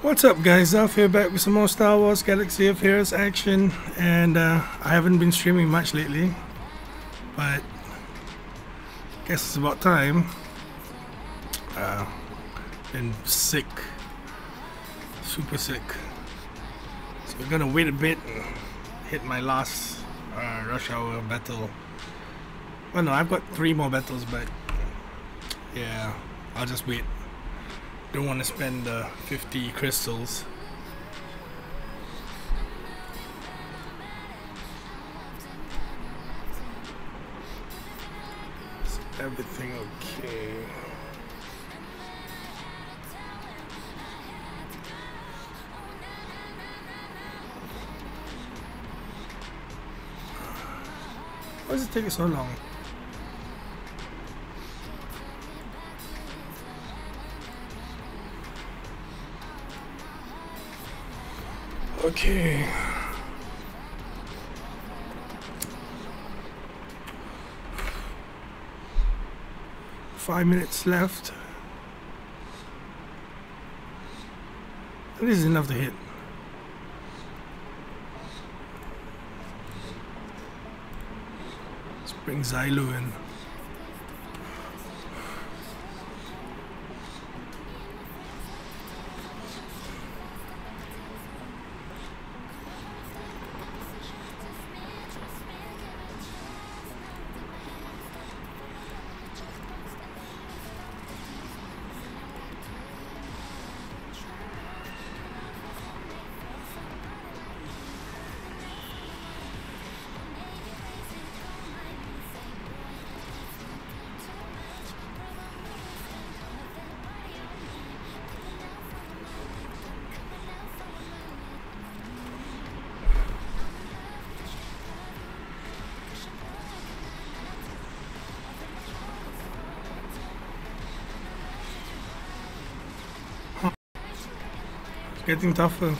What's up guys, Alf here back with some more Star Wars Galaxy of Heroes action, and I haven't been streaming much lately, but guess it's about time. Been sick, super sick, so we're gonna wait a bit and hit my last rush hour battle. Well no, I've got 3 more battles, but yeah, I'll just wait. Don't want to spend 50 crystals. Is everything okay? Why does it take so long? Okay. Five minutes left. This is enough to hit. Let's bring Xylo in. Getting tougher.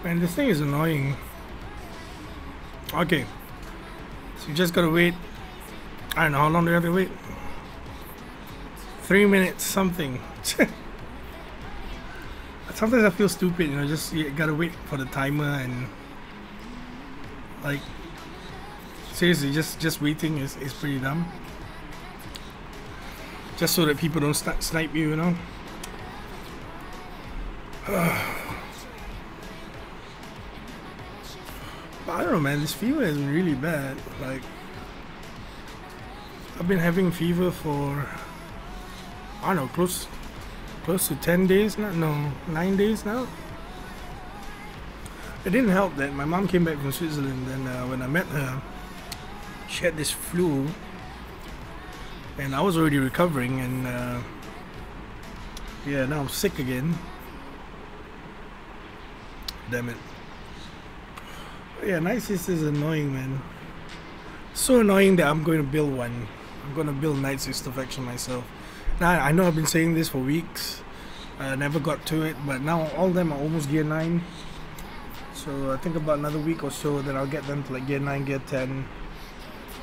Man, this thing is annoying. Okay, so you just gotta wait. I don't know how long do you have to wait. 3 minutes something. Sometimes I feel stupid, you know, just you gotta wait for the timer, and like seriously, just waiting is pretty dumb. Just so that people don't snipe you, you know. I don't know, man, this fever is really bad. Like, I've been having fever for, I don't know, close to 10 days now. No, 9 days now. It didn't help that my mom came back from Switzerland, and when I met her, she had this flu, and I was already recovering, and yeah, now I'm sick again. Damn it. Yeah, Night Sister is annoying, man. So annoying that I'm going to build one. I'm going to build Night Sister faction myself. Now, I know I've been saying this for weeks. I never got to it, but now all of them are almost gear 9. So I think about another week or so that I'll get them to like gear 9, gear 10.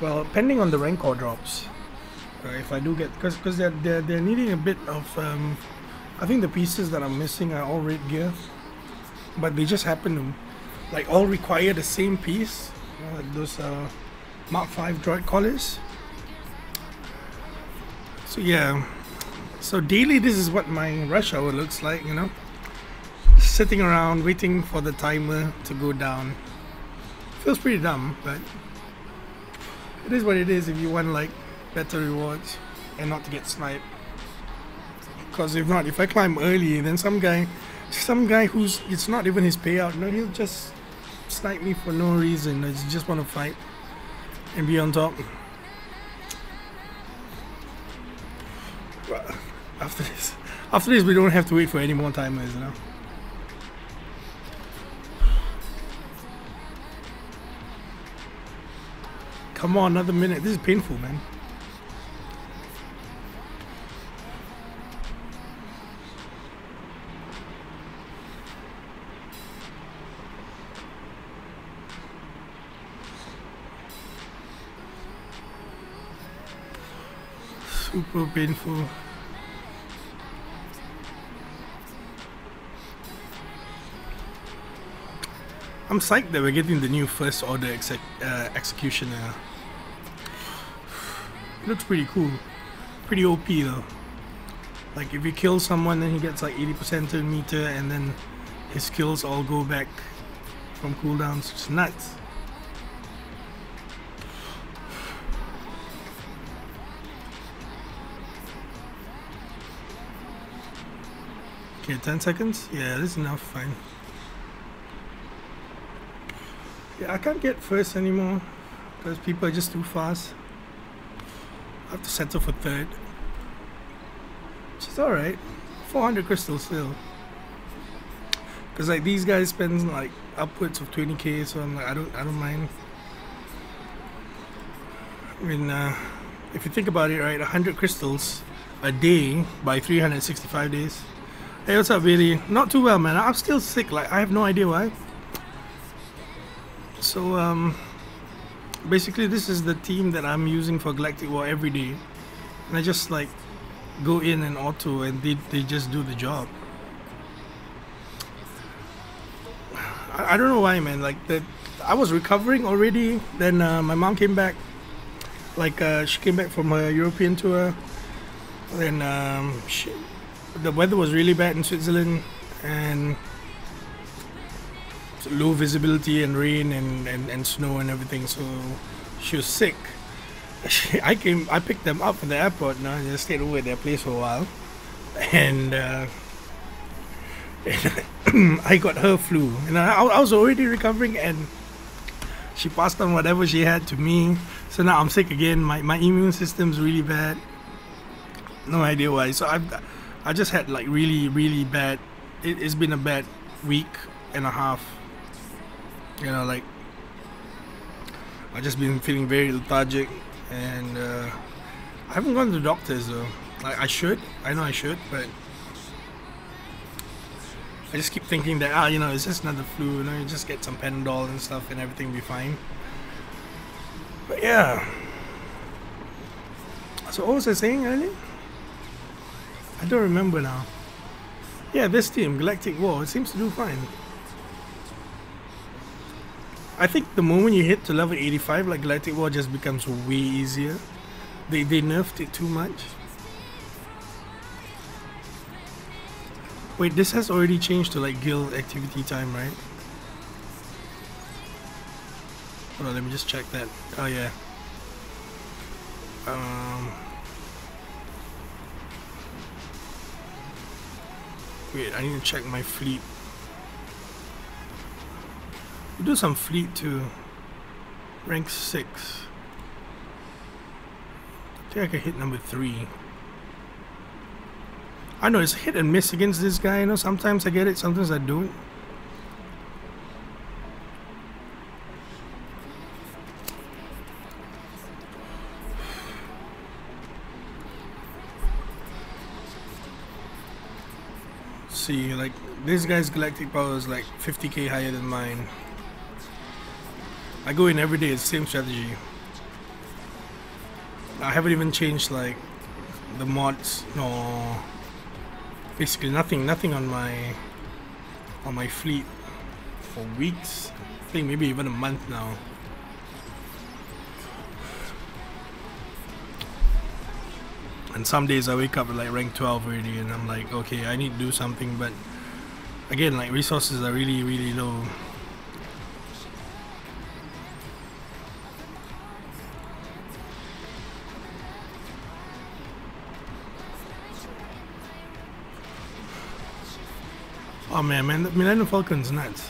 Well, depending on the Rancor drops. If I do get, because they're needing a bit of, I think the pieces that I'm missing are all red gear. But they just happen to like all require the same piece, you know, like those Mark 5 droid collars. So yeah, so daily this is what my rush hour looks like, you know, sitting around waiting for the timer to go down. Feels pretty dumb, but it is what it is if you want like better rewards and not to get sniped. because if not, if I climb early, then some guy who's it's not even his payout, no, he'll just snipe me for no reason. I just want to fight and be on top. After this, we don't have to wait for any more timers, you know. Come on, another minute. This is painful, man. Super painful. I'm psyched that we're getting the new first order executioner. It looks pretty cool. Pretty OP though. Like if you kill someone, then he gets like 80% turn meter, and then his skills all go back from cooldowns. It's nuts. Okay, 10 seconds? Yeah, this is enough, fine. Yeah, I can't get first anymore because people are just too fast. I have to settle for third, which is alright. 400 crystals still. Because like these guys spend like upwards of 20k, so I'm like, I don't mind. I mean, if you think about it, right, 100 crystals a day by 365 days. Hey, what's up, Billy? Not too well, man. I'm still sick. Like, I have no idea why. So, basically, this is the team that I'm using for Galactic War every day. And I just, like, go in and auto, and they just do the job. I don't know why, man. Like, I was recovering already. Then, my mom came back. Like, she came back from her European tour. Then, the weather was really bad in Switzerland, and low visibility and rain and snow and everything, so she was sick. I picked them up from the airport, and I just stayed over at their place for a while, and I got her flu, and I was already recovering, and she passed on whatever she had to me, so now I'm sick again. My immune system's really bad. No idea why. So I just had like really bad. It's been a bad week and a half. You know, like I just been feeling very lethargic, and I haven't gone to the doctors though. Like I should. I know I should, but I just keep thinking that you know, it's just another flu. You know, you just get some Panadol and stuff, and everything will be fine. But yeah. So what was I saying earlier? I don't remember now. Yeah, this team, Galactic War, it seems to do fine. I think the moment you hit to level 85, like Galactic War just becomes way easier. They nerfed it too much. Wait, this has already changed to like guild activity time, right? Hold on, let me just check that. Oh yeah. Wait, I need to check my fleet. We do some fleet too. Rank 6. I think I can hit number 3. I know it's hit and miss against this guy, you know, sometimes I get it, sometimes I don't. See, like this guy's galactic power is like 50k higher than mine. I go in every day, it's the same strategy. I haven't even changed like the mods, no, basically nothing on my fleet for weeks. I think maybe even a month now. And some days I wake up at like rank 12 already, and I'm like, okay, I need to do something, but again, like resources are really low. Oh man, the Millennium Falcon's nuts.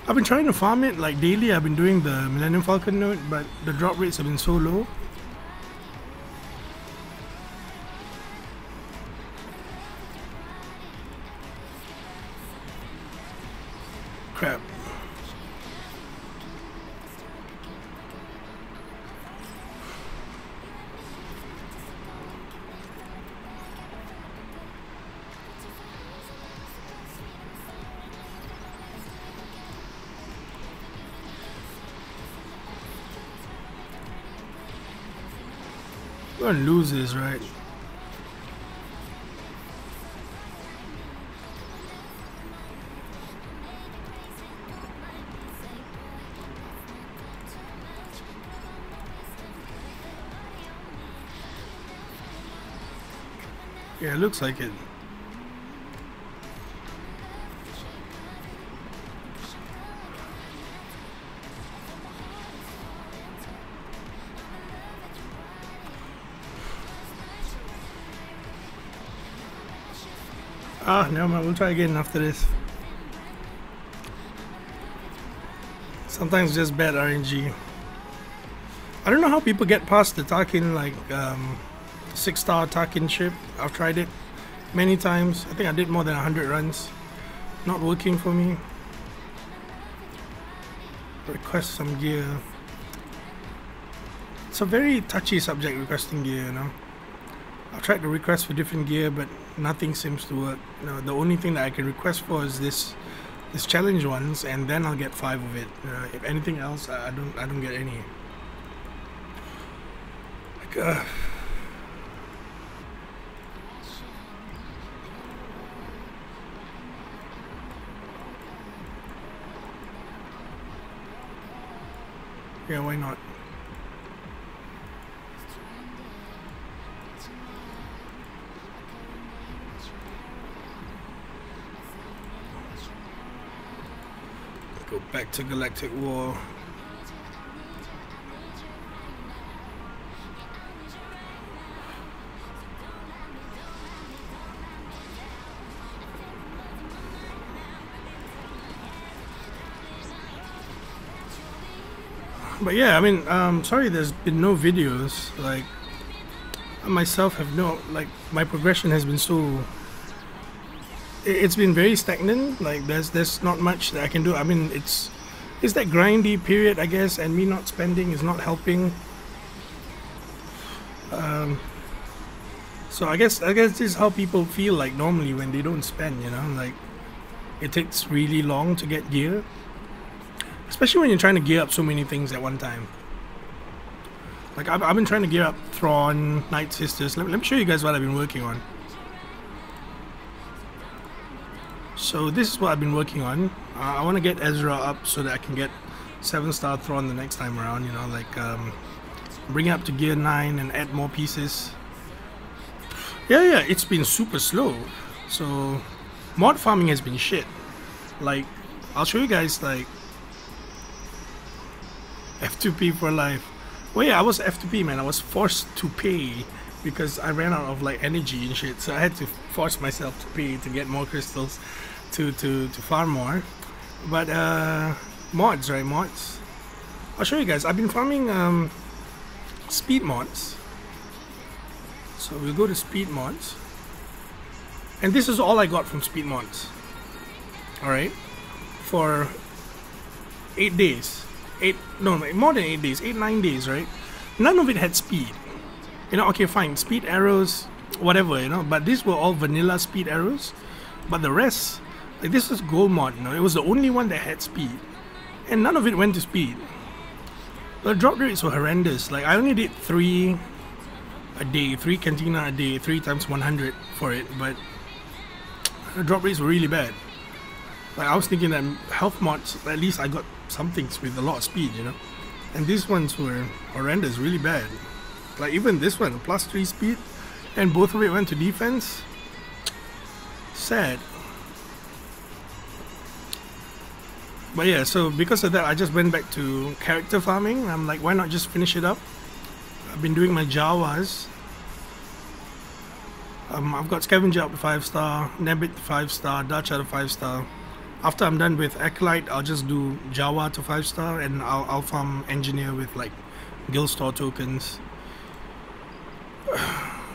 I've been trying to farm it like daily. I've been doing the Millennium Falcon node, but the drop rates have been so low. Crap. We're gonna lose this, right? Yeah, it looks like it. Ah, never mind, we'll try again after this. Sometimes just bad RNG. I don't know how people get past the Tarkin, like 6-star Tarkin ship. I've tried it many times. I think I did more than 100 runs. Not working for me. Request some gear. It's a very touchy subject, requesting gear, you know. I've tried to request for different gear, but nothing seems to work. You know, the only thing that I can request for is this challenge ones, and then I'll get 5 of it. If anything else, I don't get any. Like, yeah, why not? Go back to Galactic War. But yeah, I mean, sorry there's been no videos. Like, I myself have like, my progression has been so... It's been very stagnant. Like, there's not much that I can do. I mean, it's that grindy period, I guess, and me not spending is not helping. So I guess this is how people feel like normally when they don't spend, you know, like it takes really long to get gear. Especially when you're trying to gear up so many things at one time. Like, I've been trying to gear up Thrawn, Night Sisters. Let me show you guys what I've been working on. So this is what I've been working on. I want to get Ezra up so that I can get 7-star Thrawn the next time around, you know, like bring it up to gear 9 and add more pieces. Yeah, it's been super slow. So mod farming has been shit. Like, I'll show you guys, like, F2P for life. Well, yeah, I was F2P, man. I was forced to pay because I ran out of like energy and shit. So I had to force myself to pay to get more crystals to farm more. But mods, right? Mods. I'll show you guys. I've been farming speed mods. So we'll go to speed mods. And this is all I got from speed mods. Alright. For 8 days. No, more than 8 days, 9 days, right? None of it had speed. You know, okay, fine, speed arrows, whatever, you know, but these were all vanilla speed arrows. But the rest, like, this was gold mod, you know, it was the only one that had speed. And none of it went to speed. The drop rates were horrendous. Like, I only did 3 a day, 3 cantina a day, 3 times 100 for it, but the drop rates were really bad. Like, I was thinking that health mods, at least I got some things with a lot of speed, you know. And these ones were horrendous, really bad. Like, even this one, +3 speed, and both of it went to defense. Sad. But yeah, so because of that, I just went back to character farming. I'm like, why not just finish it up? I've been doing my Jawas. I've got Scavenger up to 5-star, Nebit to 5-star, Dutch out of 5-star. After I'm done with Acolyte, I'll just do Jawa to 5-star, and I'll farm Engineer with like guild store tokens.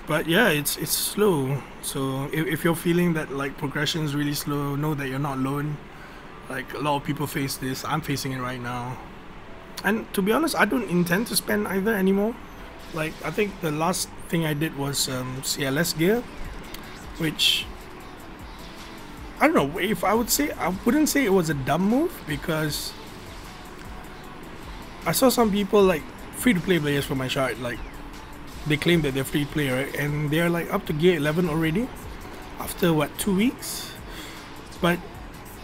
But yeah, it's slow. So if you're feeling that like progression is really slow, know that you're not alone. Like a lot of people face this. I'm facing it right now. And to be honest, I don't intend to spend either anymore. Like I think the last thing I did was CLS gear, which I don't know if I wouldn't say it was a dumb move, because I saw some people like free-to-play players for my chart, like they claim that they're free play, right? And they're like up to gear 11 already after what, 2 weeks. But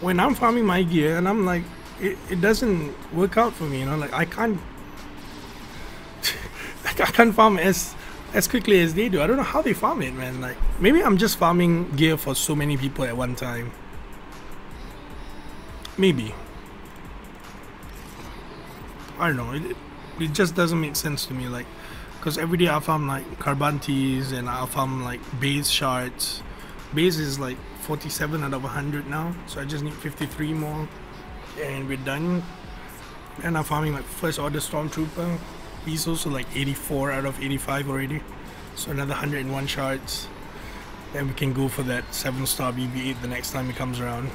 when I'm farming my gear and I'm like, it doesn't work out for me, you know, like I can't I can't farm as quickly as they do. I don't know how they farm it, man. Like maybe I'm just farming gear for so many people at one time. Maybe. I don't know, it just doesn't make sense to me, like, because every day I farm like Carbantes and I farm like base shards. Base is like 47 out of 100 now, so I just need 53 more and we're done. And I'm farming like first order Stormtrooper. He's also like 84 out of 85 already, so another 101 shards. Then we can go for that 7-star BB-8 the next time it comes around,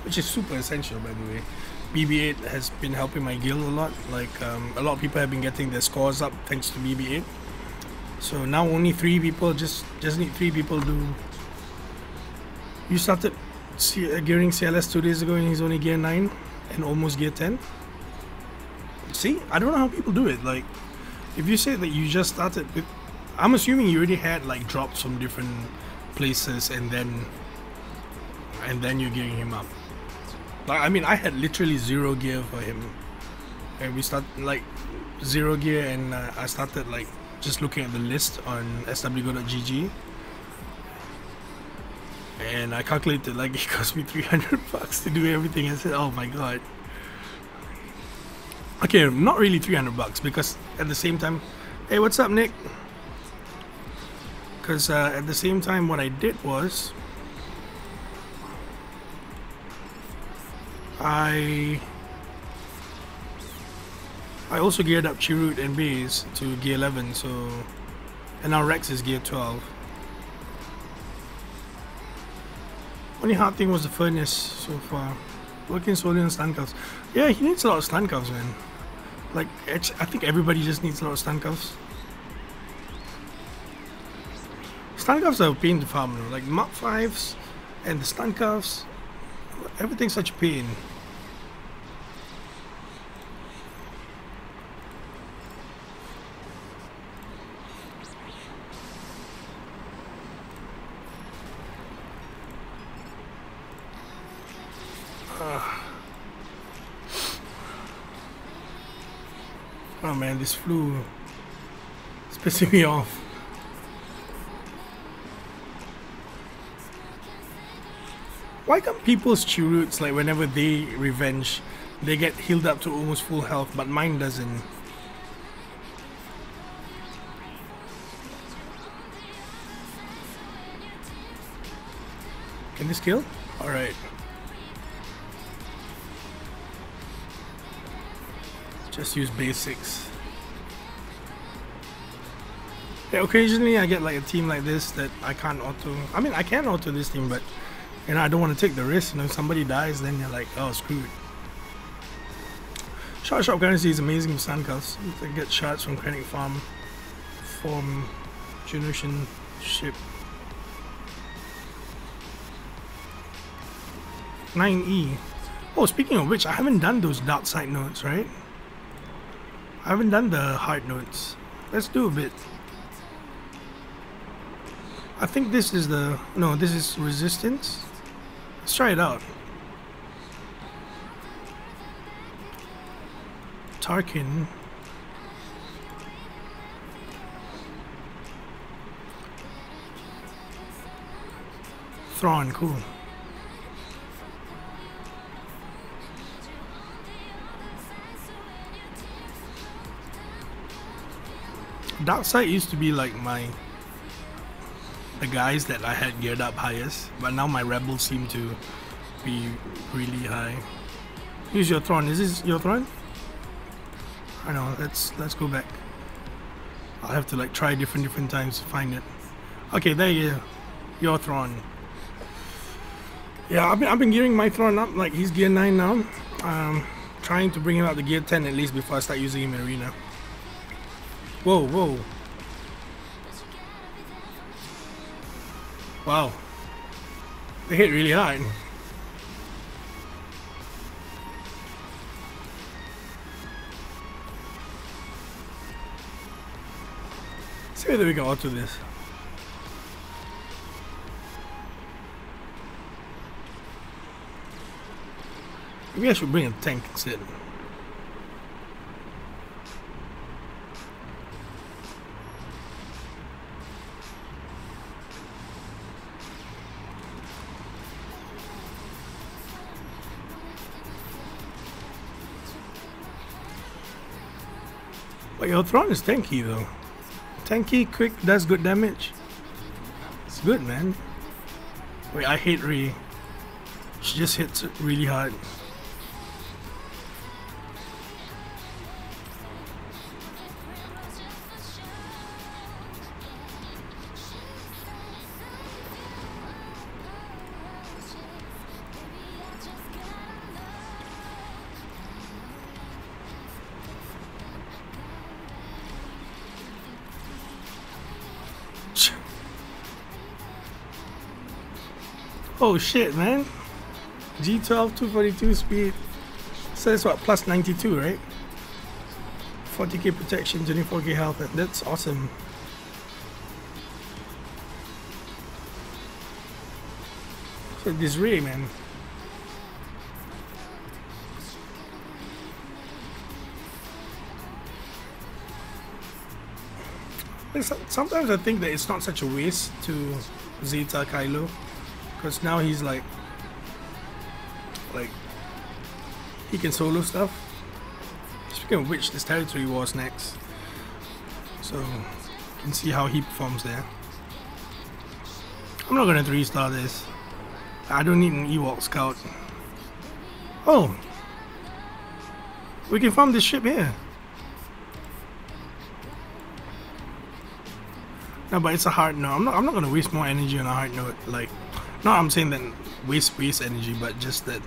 which is super essential, by the way. BB-8 has been helping my guild a lot. Like a lot of people have been getting their scores up thanks to BB-8. So now only 3 people, just need 3 people to. You started gearing CLS 2 days ago and he's only gear 9 and almost gear 10. See, I don't know how people do it. Like, if you say that you just started with, I'm assuming you already had like drops from different places and then you're gearing him up. Like, I mean, I had literally 0 gear for him, and we started like 0 gear, and I started like just looking at the list on swgo.gg, and I calculated like it cost me $300 to do everything. I said, oh my god. Okay, not really $300, because at the same time, hey, what's up, Nick? Because at the same time, what I did was I also geared up Chirrut and Base to gear 11, so, and now Rex is gear 12. Only hard thing was the furnace so far. Working solely on stun cuffs. Yeah, he needs a lot of stun cuffs, man. Like, I think everybody just needs a lot of stun cuffs. Stun cuffs are a pain to farm, though. Like Mark 5s and the stun cuffs, everything's such a pain. Oh man, this flu is pissing me off. Why come people's Chirruts, like whenever they revenge, they get healed up to almost full health, but mine doesn't? Can this kill? Alright. Just use basics. Yeah, occasionally I get like a team like this that I can't auto. I mean, I can auto this team, but you know, I don't want to take the risk. You know, if somebody dies, then you're like, oh, screwed. Shot currency is amazing with Sandcuffs. You can get shots from Krennic Farm, from Generation Ship. 9E. Oh, speaking of which, I haven't done those dark side notes, right? I haven't done the hard notes. Let's do a bit. I think this is the... No, this is resistance. Let's try it out. Tarkin. Thrawn, cool. Dark side used to be like the guys that I had geared up highest, but now my rebels seem to be really high. Here's your throne. Is this your throne? I know. Let's go back. I'll have to like try different times to find it. Okay, there you go. Your throne. Yeah, I've been gearing my throne up. Like he's gear 9 now. Trying to bring him up to gear 10 at least before I start using him in arena. Whoa, whoa. Wow. They hit really hard. See whether we can auto this. Maybe I should bring a tank instead. But your throne is tanky though. Tanky, quick, does good damage. It's good, man. Wait, I hate Rey. She just hits really hard. Oh shit, man. G12, 242 speed. So that's what, plus 92, right? 40k protection, 24k health. That's awesome. So this Rey, man. Sometimes I think that it's not such a waste to Zeta Kylo. Because now he's like he can solo stuff. Speaking of which, this territory war's next, so you can see how he performs there. I'm not gonna 3-star this. I don't need an Ewok scout. Oh, we can farm this ship here. No, but it's a hard no. I'm not gonna waste more energy on a hard note. Like, no, I'm saying that waste energy, but just that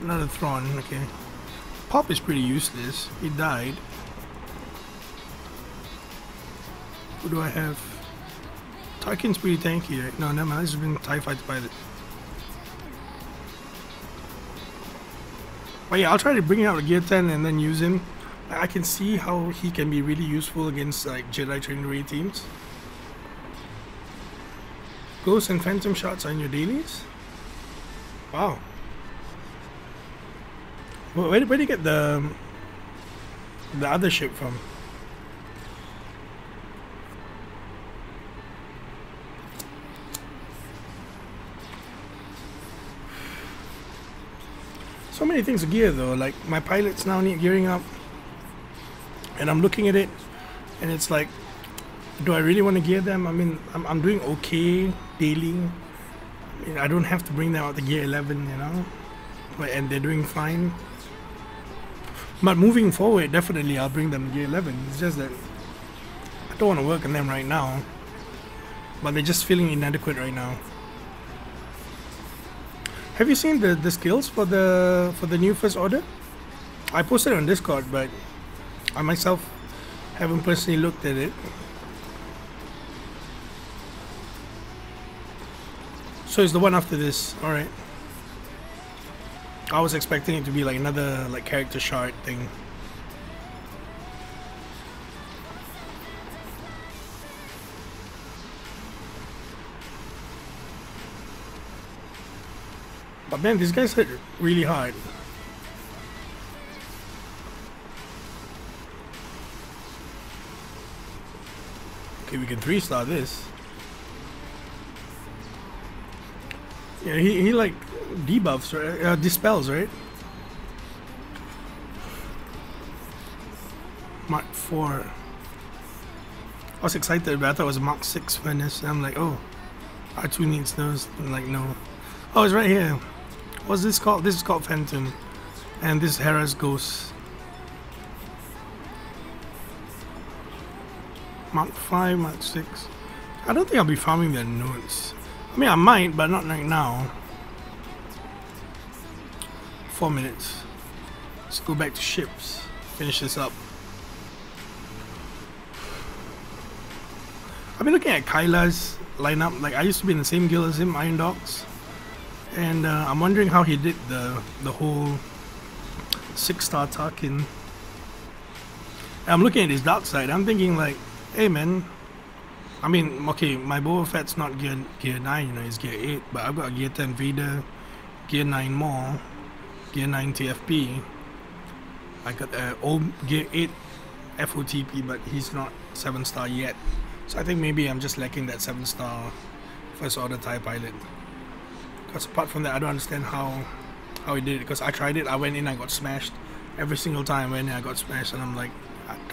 another Thrawn, okay. Pop is pretty useless. He died. Who do I have? Tarkin's pretty tanky, right? No, never mind. This has been TIE Fighter pilot. But yeah, I'll try to bring him out to gear 10 and then use him. I can see how he can be really useful against like Jedi Training Rey teams. Ghost and Phantom shots on your dailies? Wow. Where do you get the other ship from? So many things to gear though. Like my pilots now need gearing up, and I'm looking at it, and it's like, do I really want to gear them? I mean, I'm doing okay daily. I mean, I don't have to bring them out to gear 11, you know, and they're doing fine. But moving forward, definitely I'll bring them to gear 11. It's just that I don't want to work on them right now, but they're just feeling inadequate right now. Have you seen the skills for the new First Order? I posted it on Discord, but I myself haven't personally looked at it. So it's the one after this. All right. I was expecting it to be like another like character shard thing. But man, these guys hit really hard. Okay, we can 3-star this. Yeah, he like debuffs, right? Dispels, right? Mark 4. I was excited, but I thought it was a Mark 6 furnace. And I'm like, oh, R2 needs those. I'm like, no. Oh, it's right here. What's this called? This is called Phantom. And this is Hera's Ghost. Mark 5, Mark 6. I don't think I'll be farming their nodes. I mean, I might, but not right now. 4 minutes. Let's go back to ships. Finish this up. I've been looking at Kyla's lineup. Like, I used to be in the same guild as him, Iron Dogs. And I'm wondering how he did the whole 6-star Tarkin. And I'm looking at his dark side. I'm thinking like, hey man, I mean, okay, my Boba Fett's not gear 9, you know, he's gear 8, but I've got gear 10 Vader, gear 9 Maul, gear 9 TFP. I got old gear 8 FOTP, but he's not 7-star yet. So I think maybe I'm just lacking that 7-star First Order TIE Pilot. Because apart from that, I don't understand how he did it. Because I tried it, I went in, I got smashed. Every single time I went in, I got smashed, and I'm like,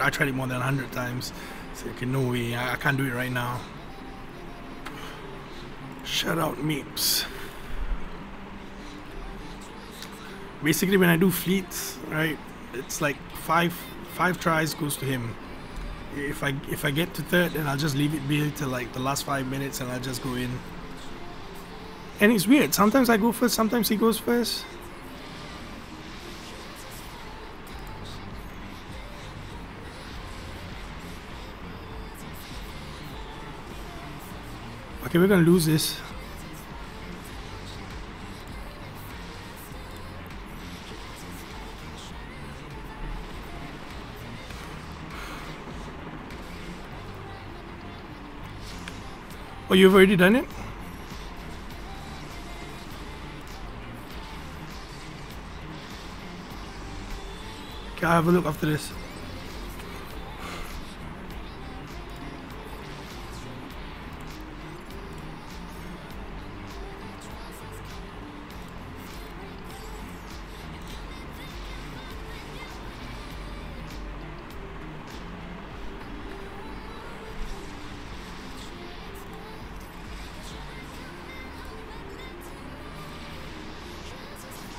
I tried it more than 100 times. So okay, no way, I can't do it right now. Shout out Meeps. Basically, when I do fleets, right, it's like five tries goes to him. If I get to third, then I'll just leave it be till like the last 5 minutes, and I'll just go in. And it's weird. Sometimes I go first, sometimes he goes first. Okay, we're gonna lose this. Oh, you've already done it? Okay, I'll have a look after this.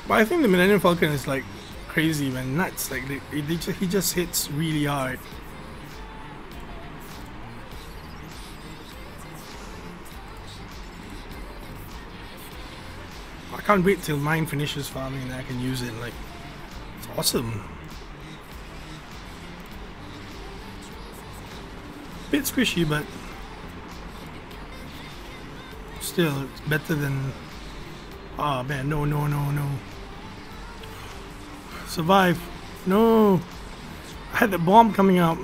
But I think the Millennium Falcon is like crazy, man, nuts. Like he just hits really hard. I can't wait till mine finishes farming and I can use it. Like, it's awesome. Bit squishy, but still, it's better than. Oh man, no. Survive. No. I had the bomb coming up.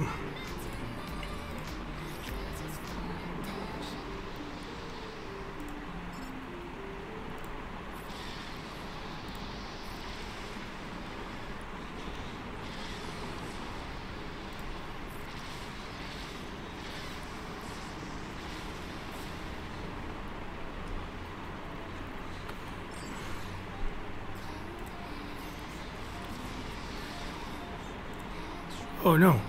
Oh no.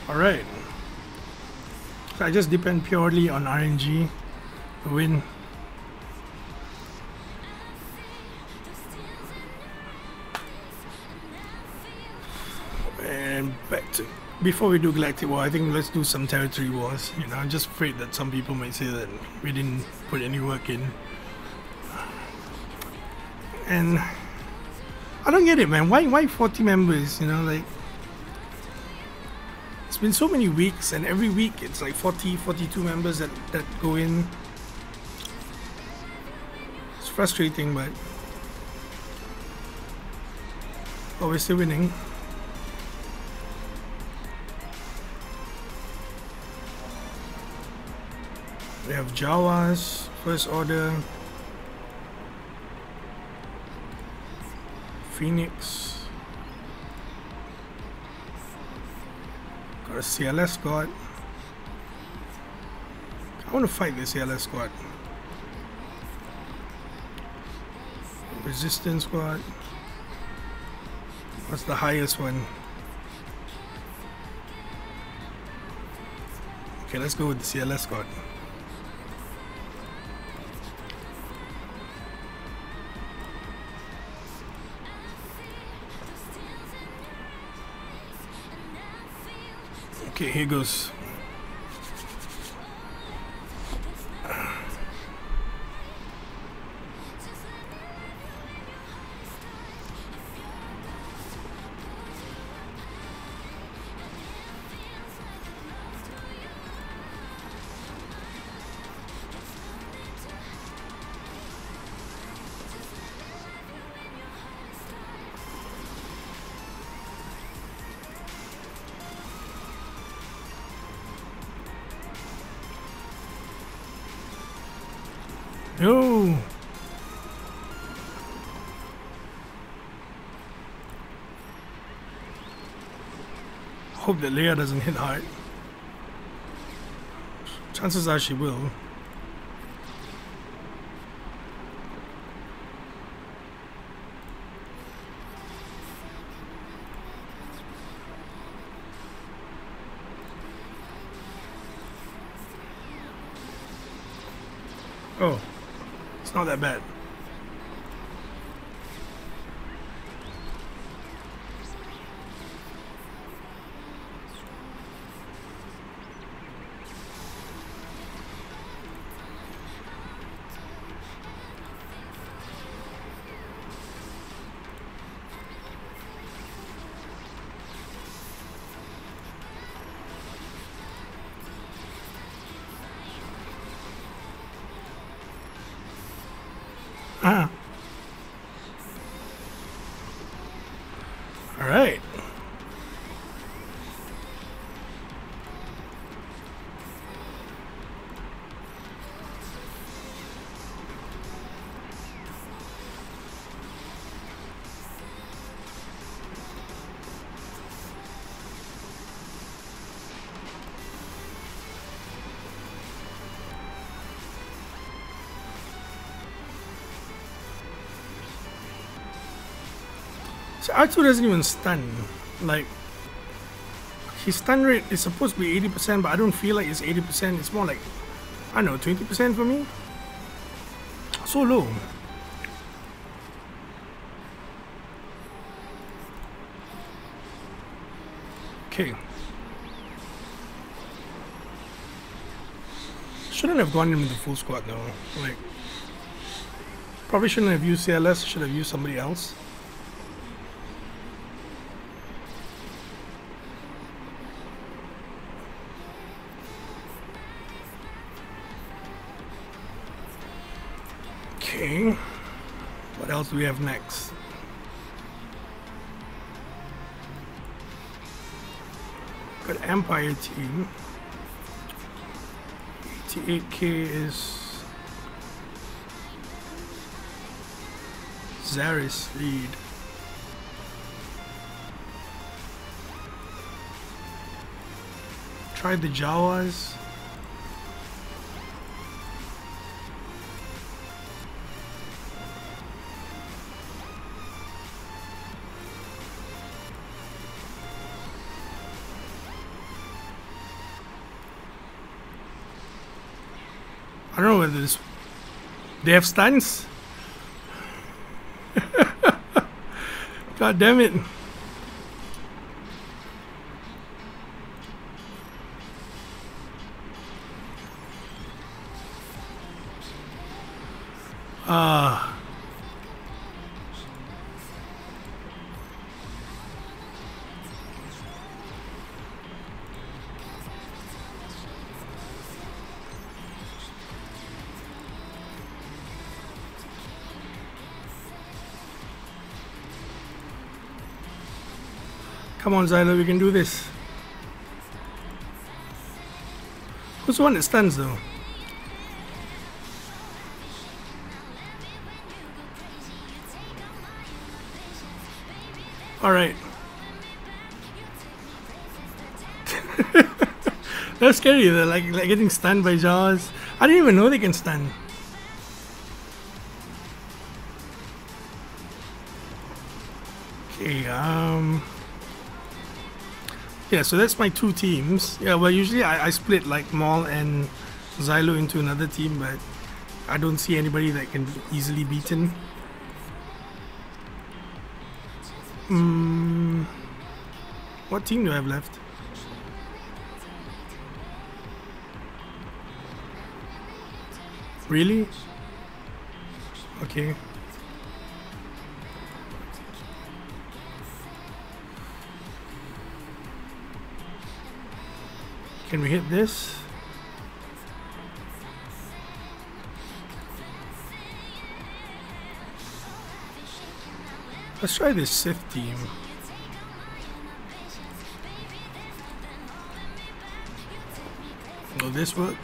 Alright. So I just depend purely on RNG to win. And back to, before we do Galactic War, I think let's do some territory wars. You know, I'm just afraid that some people might say that we didn't put any work in. And I don't get it, man. Why 40 members, you know, like, it's been so many weeks, and every week it's like 42 members that go in. It's frustrating, but oh, we're still winning. We have Jawas, First Order, Phoenix, Got a CLS squad. I want to fight this CLS squad. Resistance squad. What's the highest one? Okay, let's go with the CLS squad. Okay, here goes. Yo! Hope that Leia doesn't hit hard. Chances are she will. Oh. It's not that bad. Ah. All right. So R2 doesn't even stun. Like, his stun rate is supposed to be 80%, but I don't feel like it's 80%. It's more like, I don't know, 20% for me? So low. Okay. Shouldn't have gone in with the full squad though. Like, probably shouldn't have used CLS, should have used somebody else. Okay, what else do we have next? Got Empire team. 88k is Zaris lead. Try the Jawas. I don't know whether this. They have stuns? God damn it. Come on, Zyla, we can do this. Who's the one that stuns though? Alright. That's scary. They're like getting stunned by Jaws. I didn't even know they can stun. Okay, yeah, so that's my two teams. Yeah, well, usually I split like Maul and Xylo into another team, but I don't see anybody that can be easily beaten. What team do I have left? Really? Okay. Can we hit this? Let's try this Sith team. Will this work?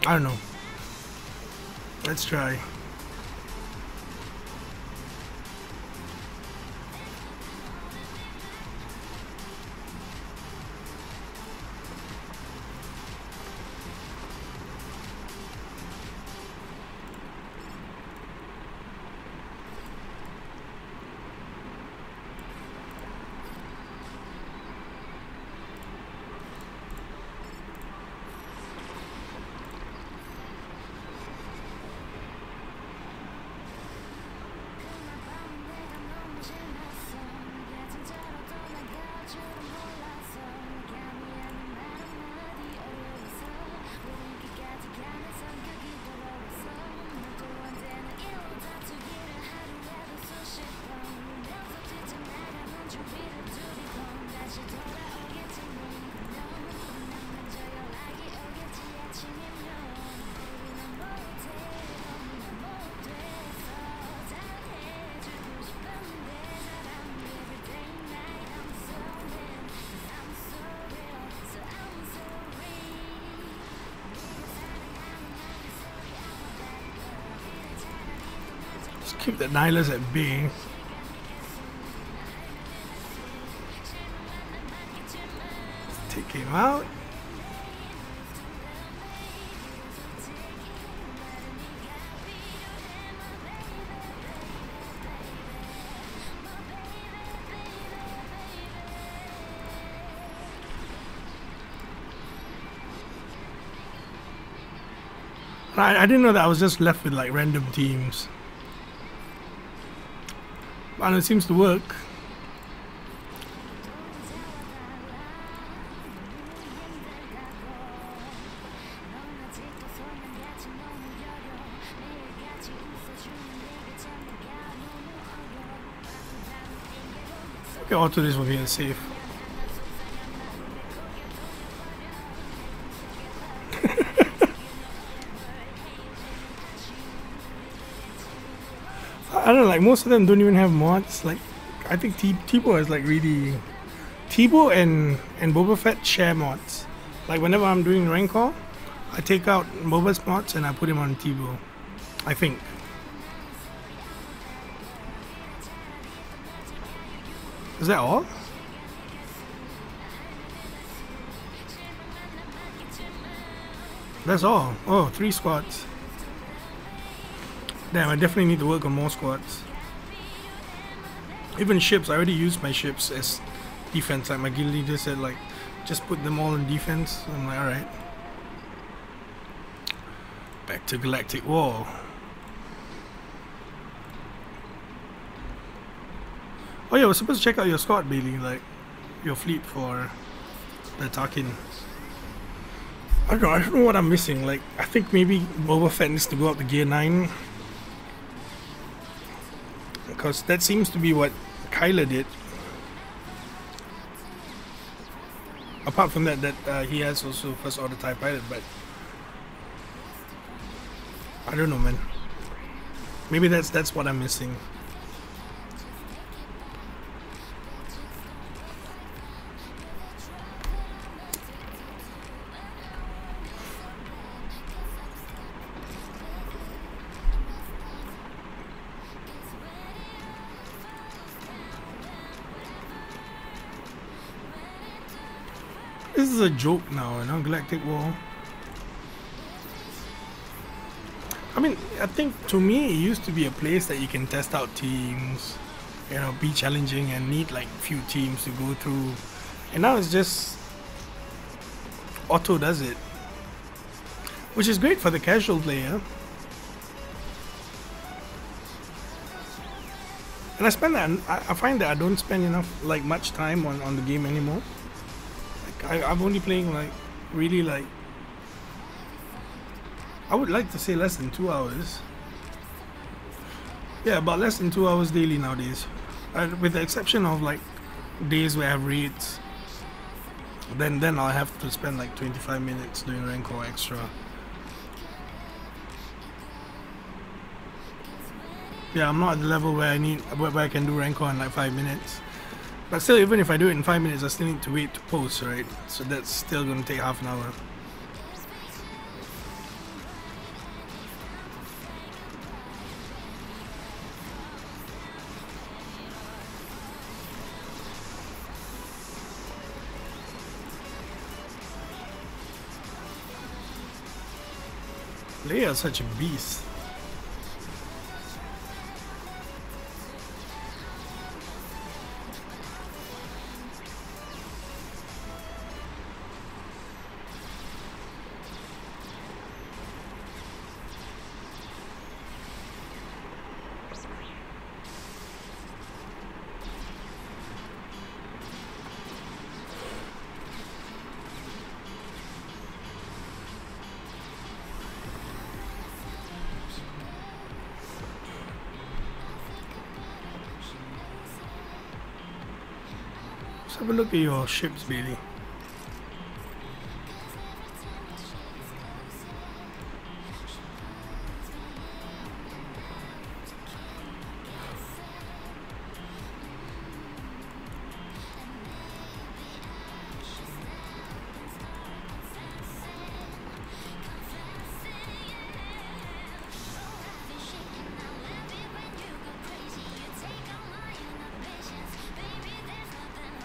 I don't know. Let's try. Keep the Nihilus at bay. Take him out. I didn't know that I was just left with like random teams. And it seems to work. Okay, auto this will be safe. I don't know, like most of them don't even have mods. Like I think Teebo is like really Teebo and Boba Fett share mods. Like whenever I'm doing Rancor, I take out Boba's mods and I put him on Teebo. I think. Is that all? That's all. Oh, 3 squads. Damn, I definitely need to work on more squads. Even ships, I already used my ships as defense. Like my guild leader said, like, just put them all in defense. I'm like, alright. Back to Galactic War. Oh yeah, we're supposed to check out your squad, Bailey, like, your fleet for the Tarkin. I don't know what I'm missing. Like, I think maybe Boba Fett needs to go up to gear 9. Because that seems to be what Kyler did. Apart from that, he has also First Order TIE Pilot, but I don't know, man. Maybe that's what I'm missing. This is a joke now, you know, Galactic War. I mean, I think to me it used to be a place that you can test out teams, you know, be challenging and need like few teams to go through. And now it's just auto does it, which is great for the casual player. And I find that I don't spend enough, like much time on the game anymore. Like I'm only playing like really like, I would like to say less than 2 hours. Yeah, about less than 2 hours daily nowadays. With the exception of like days where I have raids. Then I'll have to spend like 25 minutes doing rank or extra. Yeah, I'm not at the level where I can do rank in like 5 minutes. But still, even if I do it in 5 minutes, I still need to wait to post, right? So that's still gonna take half an hour. Leia is such a beast. Let's have a look at your ships, Bailey.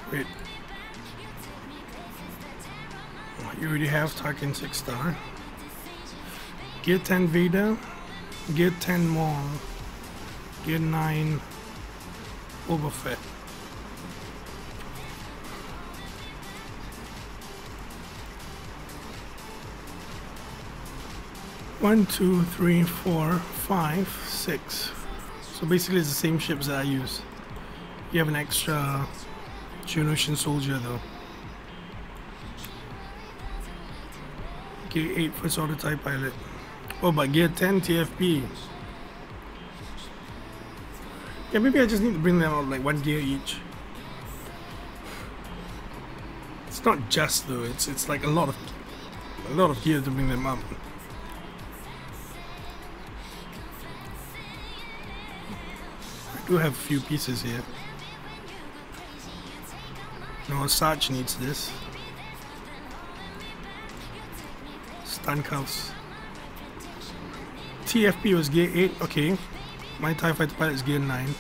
Wait. You already have Tarkin 6-star. Gear 10 Vader. Gear 10 Maul. Gear 9 Boba Fett. One, two, three, four, 5, 6. So basically it's the same ships that I use. You have an extra Geonosian soldier though. Gear 8 First Order TIE Pilot. Oh, but Gear 10 TFP. Yeah, maybe I just need to bring them out like 1 gear each. It's not just though, it's like a lot of gear to bring them up. I do have a few pieces here. No, Sarge needs this. Stun cuffs. TFP was gear 8, okay. My TIE Fighter Pilot is gear 9.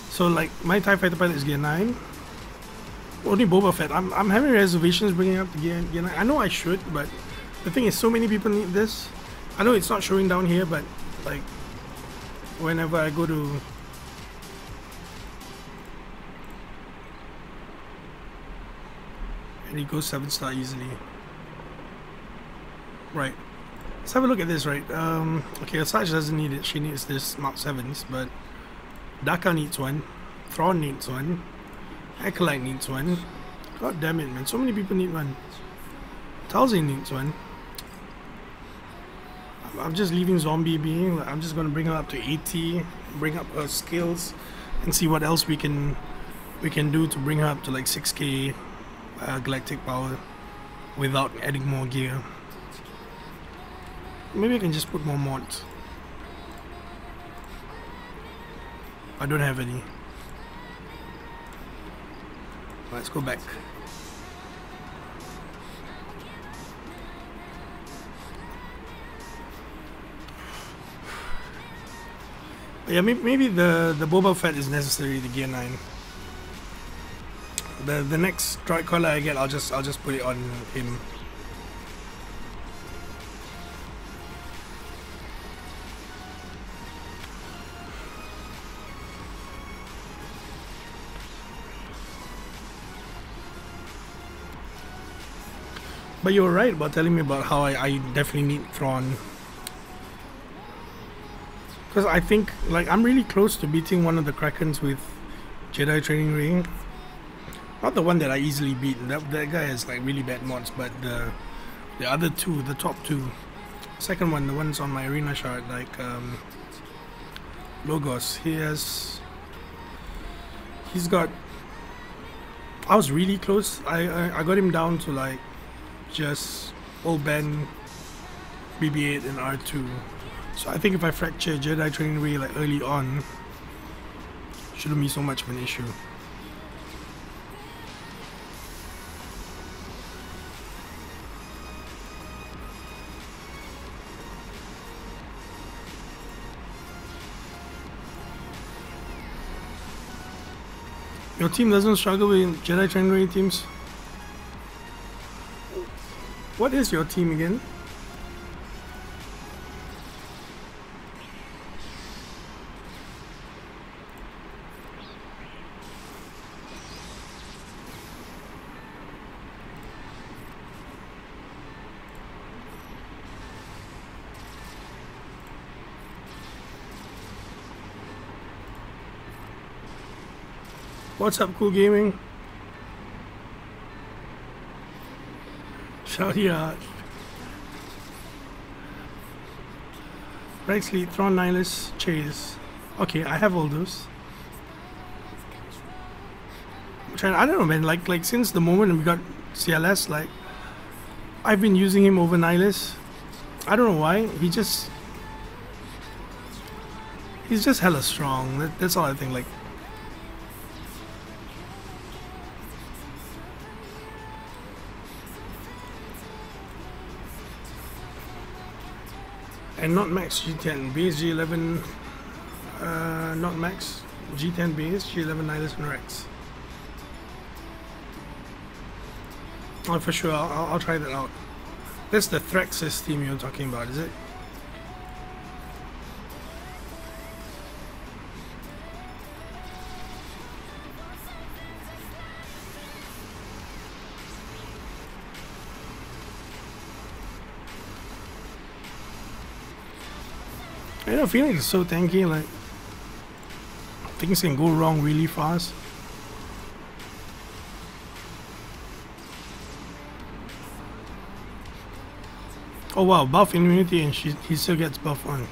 So like, my TIE Fighter Pilot is gear 9. Only Boba Fett. I'm having reservations bringing up the gear 9. I know I should, but the thing is so many people need this. I know it's not showing down here, but like, whenever I go to... And he goes 7-star easily. Right. Let's have a look at this, right? Okay, Asajj doesn't need it. She needs this Mark 7s, but Daka needs one. Thrawn needs one. Acolyte needs one. God damn it, man. So many people need one. Talzin needs one. I'm just leaving Zombie being. I'm just going to bring her up to 80. Bring up her skills. And see what else we can do to bring her up to like 6k galactic power without adding more gear. Maybe I can just put more mods. I don't have any. Let's go back. Yeah, maybe the Boba Fett is necessary, the gear 9. The next droid collar I get, I'll just put it on him. But you were right about telling me about how I definitely need Thrawn. Because I think, like, I'm really close to beating one of the Krakens with Jedi Training Ring. Not the one that I easily beat. That guy has, like, really bad mods. But the other two, the top two. Second one, the one's on my arena shard, like, Logos. He's got... I was really close. I got him down to, like, just old Ben, BB-8 and R2. So I think if I fracture Jedi Training Ray like early on, shouldn't be so much of an issue. Your team doesn't struggle with Jedi Training Ray teams? What is your team again? What's up, Cool Gaming? Shout you out. Rexley, Thrawn, Nihilus, Chase. Okay, I have all those. I don't know, man. Like since the moment we got CLS, like I've been using him over Nihilus. I don't know why. He's just hella strong. That's all I think. Like. And not max G10 base G11, not max G10 base G11 Nihilus and Rex. Oh, for sure, I'll try that out. That's the Thraxis team you're talking about, is it? I don't feel like it's so tanky, like things can go wrong really fast. Oh wow, buff immunity and he still gets buff on.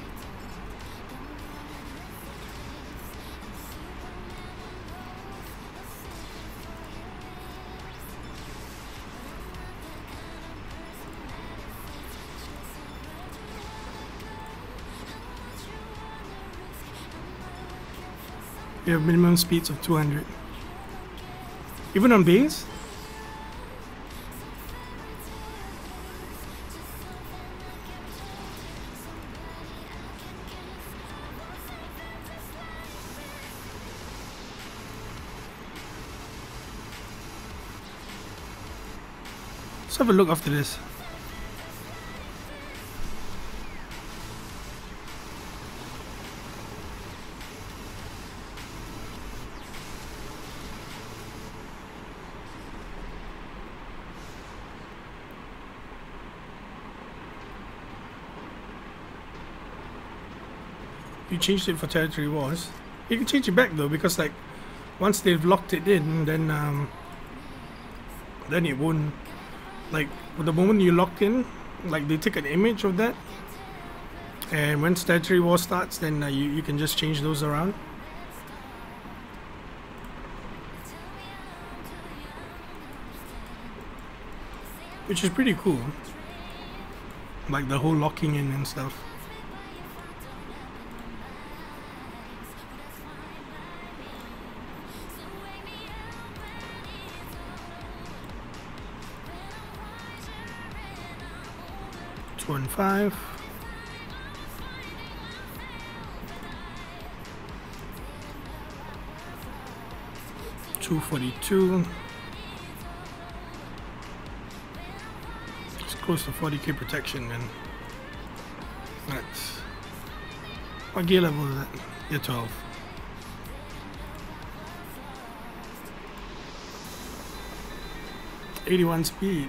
You have minimum speeds of 200. Even on base? Let's have a look after this. You changed it for territory wars. You can change it back though, because like once they've locked it in, then it won't. Like the moment you lock in, like they take an image of that, and when territory war starts, then you can just change those around. Which is pretty cool. Like the whole locking in and stuff. One 5. $242. close to 40k protection, man. That's... What gear level is that? Gear 12. '81 speed.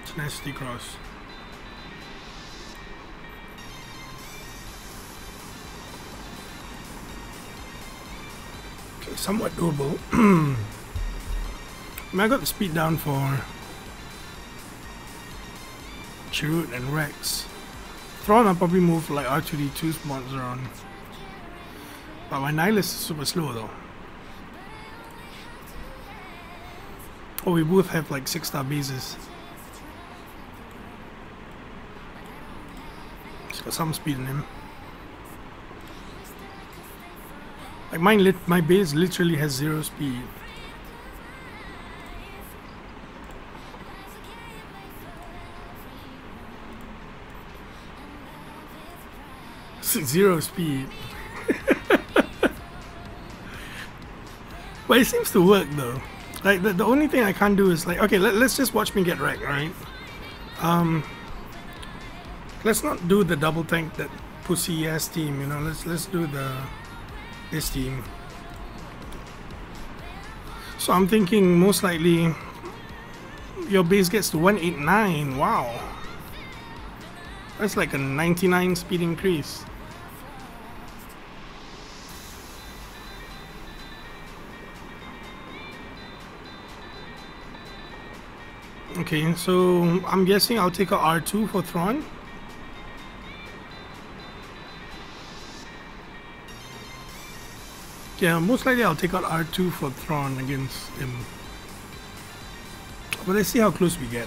Tenacity cross. Okay, somewhat doable. I got the speed down for Chirrut and Rex. Thrawn I'll probably move like R2D2 spots around. But my Nihilus is super slow though. Oh, we both have like 6-star bases. He's got some speed in him. Like my base literally has 0 speed. Zero speed. But it seems to work though. Like the only thing I can't do is like, okay, let's just watch me get wrecked, right? Let's not do the double tank that pussy ass team, you know. Let's do this team. So I'm thinking most likely your base gets to 189. Wow. That's like a 99 speed increase. Okay, so I'm guessing I'll take a R2 for Thrawn. Yeah, most likely I'll take out R2 for Thrawn against him. But let's see how close we get.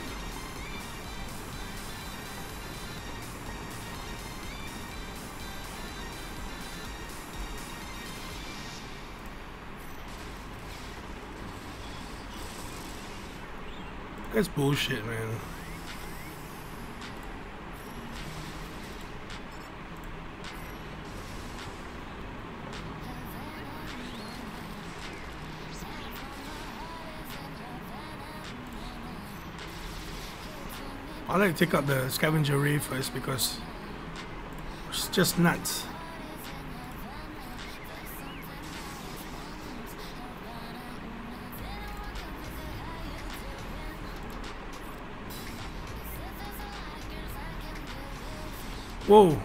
That's bullshit, man. I like to take out the scavenger ray first because it's just nuts. Whoa.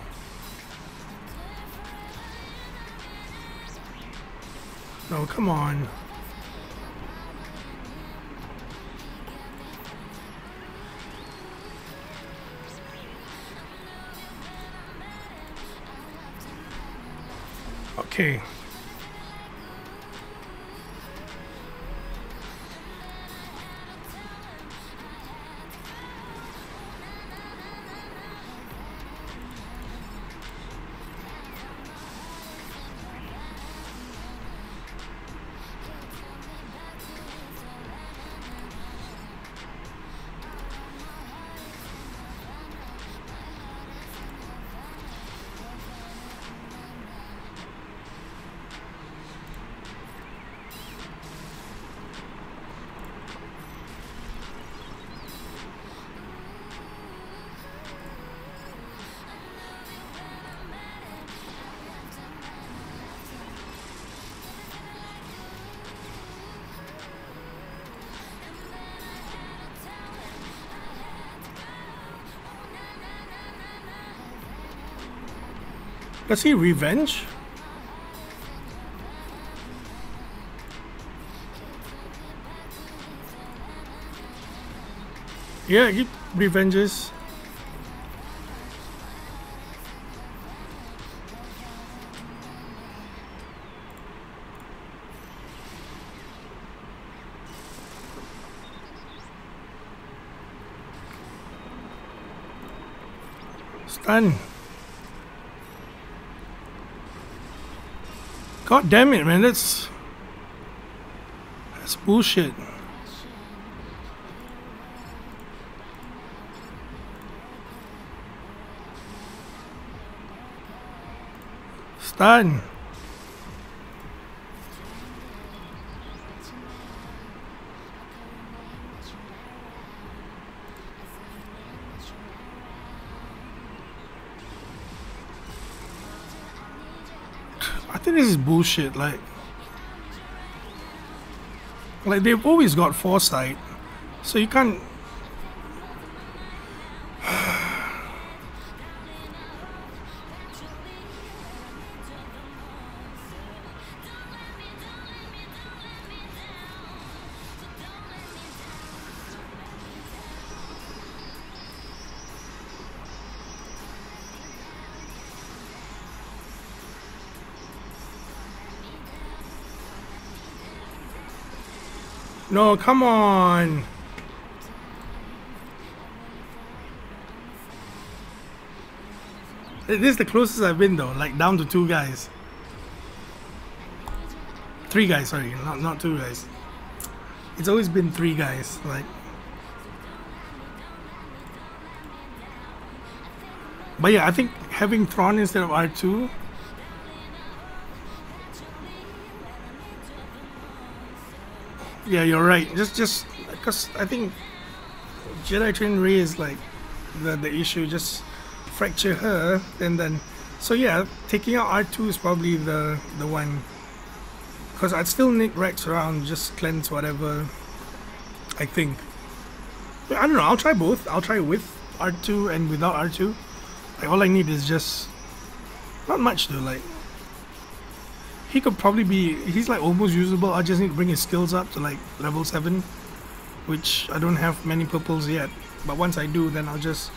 No, come on. Okay. Does he revenge? Yeah, he revenges. Stun. God damn it, man, that's bullshit. Stun. I think this is bullshit. Like they've always got foresight, so you can't. No, come on. This is the closest I've been though, like down to 2 guys. 3 guys, sorry, not 2 guys. It's always been 3 guys, like. But yeah, I think having Thrawn instead of R2. Yeah, you're right. Just because I think Jedi Training Rey is like the issue. Just fracture her, and then so yeah, taking out R2 is probably the one. Because I'd still need Rex around, just cleanse whatever. I think. But I don't know. I'll try both. I'll try with R2 and without R2. Like all I need is just not much though. Like. He could probably be, he's like almost usable. I just need to bring his skills up to like level 7, which I don't have many purples yet. But once I do, then I'll just,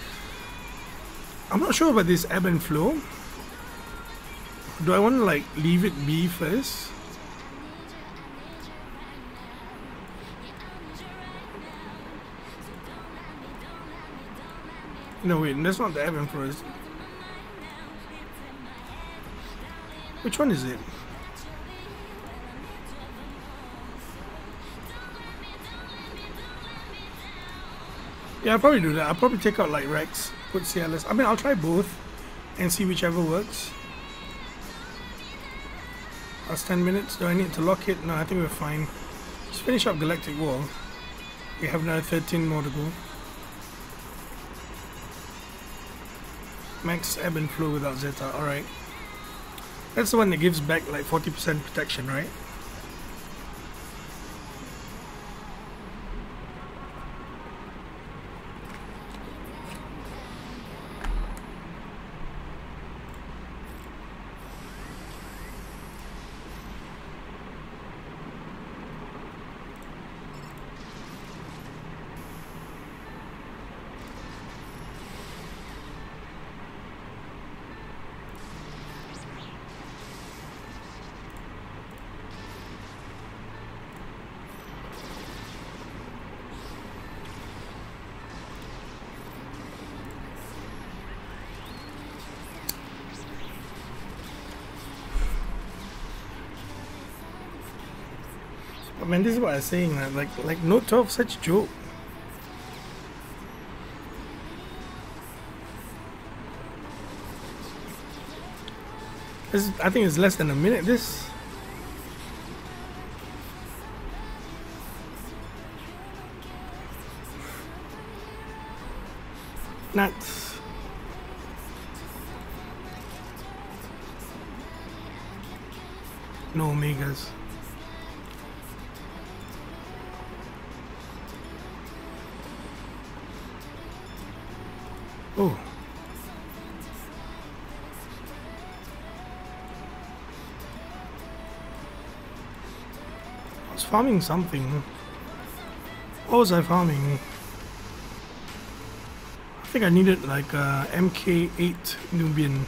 I'm not sure about this ebb and flow. Do I want to like leave it be first? No wait, that's not the ebb and flow. Which one is it? Yeah, I'll probably do that. I'll probably take out like Rex, put CLS. I mean, I'll try both and see whichever works. That's 10 minutes. Do I need to lock it? No, I think we're fine. Just finish up Galactic Wall. We have another 13 more to go. Max ebb and flow without Zeta. Alright. That's the one that gives back like 40% protection, right? But man, this is what I was saying, like Note 12 such a joke. I think it's less than a minute this. Nuts. No Omegas. Oh. I was farming something. What was I farming? I think I needed like MK8 Nubian.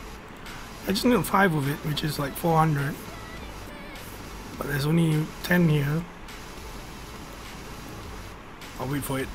I just need 5 of it, which is like 400. But there's only 10 here. I'll wait for it.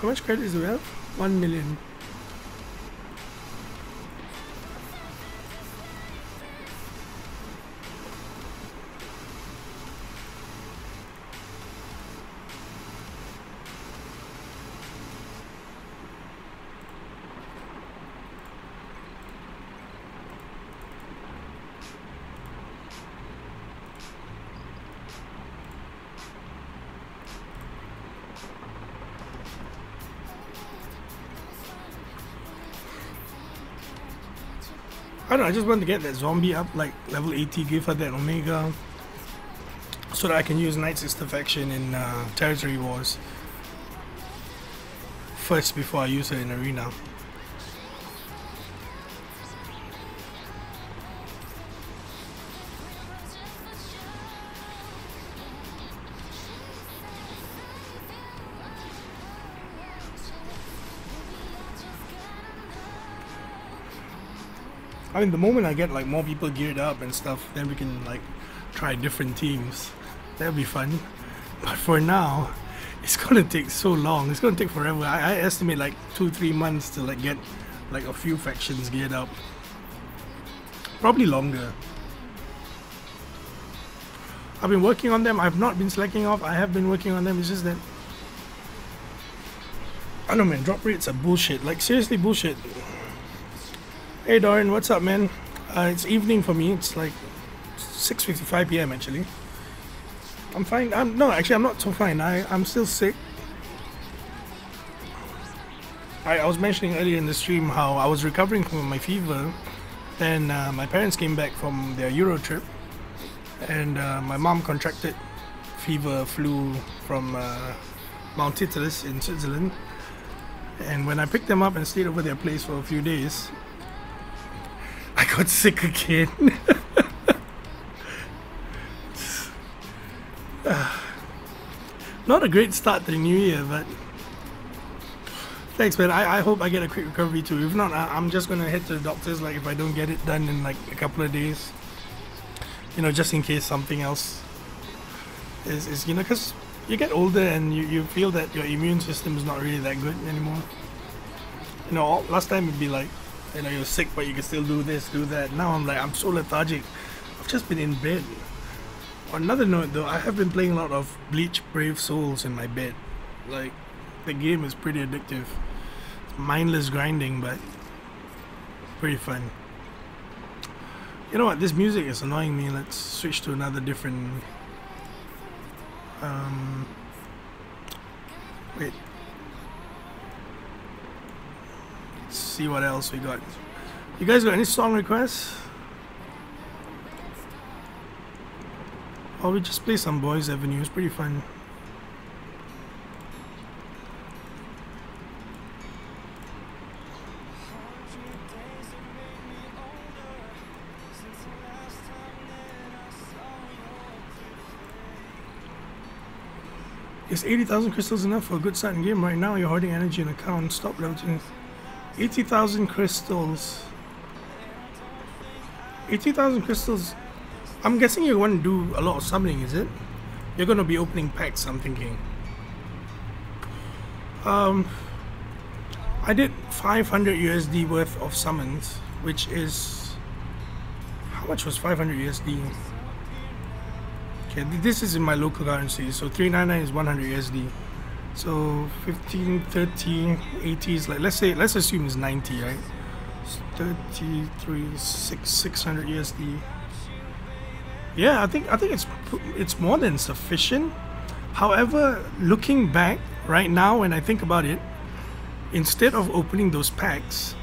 How much credits do we have? 1 million. I don't know, I just want to get that zombie up like level 80, give her that Omega, so that I can use Night Sister faction in Territory Wars first before I use her in Arena. I mean, the moment I get like more people geared up and stuff, then we can like try different teams. That'll be fun. But for now, it's gonna take so long. It's gonna take forever. I estimate like 2-3 months to like get like a few factions geared up. Probably longer. I've been working on them. I've not been slacking off. I have been working on them. It's just that I don't know, man. Drop rates are bullshit. Like seriously bullshit. Hey Doran, what's up, man? It's evening for me. It's like 6:55 p.m. actually. I'm fine. I'm not so fine. I'm still sick. I was mentioning earlier in the stream how I was recovering from my fever. Then my parents came back from their Euro trip, and my mom contracted fever, flu from Mount Titlis in Switzerland. And when I picked them up and stayed over their place for a few days, I got sick again. Not a great start to the new year, but thanks, man. I hope I get a quick recovery too. If not, I'm just gonna head to the doctors. Like if I don't get it done in like a couple of days, you know, just in case something else is you know, because you get older and you feel that your immune system is not really that good anymore. You know, last time it'd be like, you know, you're sick but you can still do this, do that. Now I'm like, I'm so lethargic. I've just been in bed. On another note though, I have been playing a lot of Bleach Brave Souls in my bed. Like, the game is pretty addictive. It's mindless grinding, but pretty fun. You know what, this music is annoying me. Let's switch to another different wait. Let's see what else we got. You guys got any song requests? Or we just play some Boys Avenue, it's pretty fun. Is 80,000 crystals enough for a good starting game? Right now you're hoarding energy in account. Stop leveraging. 80,000 crystals. 80,000 crystals. I'm guessing you want to do a lot of summoning, is it? You're going to be opening packs, I'm thinking. I did 500 USD worth of summons, which is... How much was 500 USD? Okay, this is in my local currency, so 399 is 100 USD. So 15, 30, 80 is like, let's assume it's 90, right? 33, 600 USD. Yeah, I think it's more than sufficient. However, looking back right now, when I think about it, instead of opening those packs,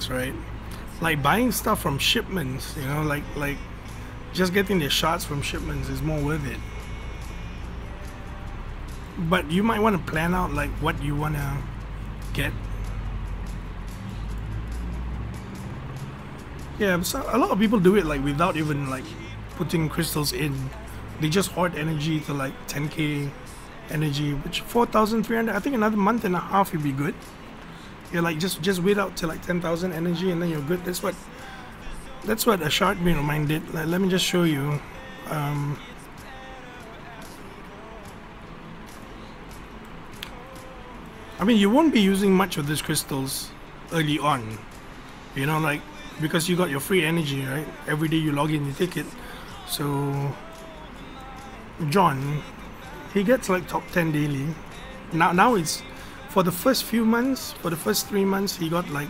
right, like buying stuff from shipments, you know, like just getting their shots from shipments is more worth it. But you might want to plan out like what you want to get. Yeah, so a lot of people do it like without even like putting crystals in. They just hoard energy to like 10k energy, which 4,300. I think another month and a half you'll be good. Yeah, like just wait out till like 10,000 energy and then you're good. That's what a shard mate of mine did. Like, let me just show you. I mean, you won't be using much of these crystals early on, you know, like, because you got your free energy, right? Every day you log in, you take it. So John, he gets like top 10 daily. Now it's for the first few months, for the first 3 months, he got like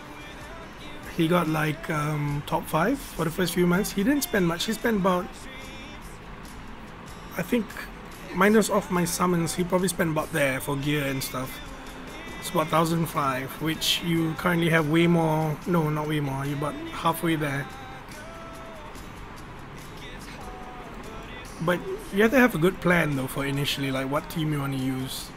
top 5 for the first few months. He didn't spend much. He spent about, I think, minus off my summons, he probably spent about there for gear and stuff. It's about 1,005, which you currently have way more. No, not way more. You're about halfway there. But you have to have a good plan though for initially, like what team you want to use.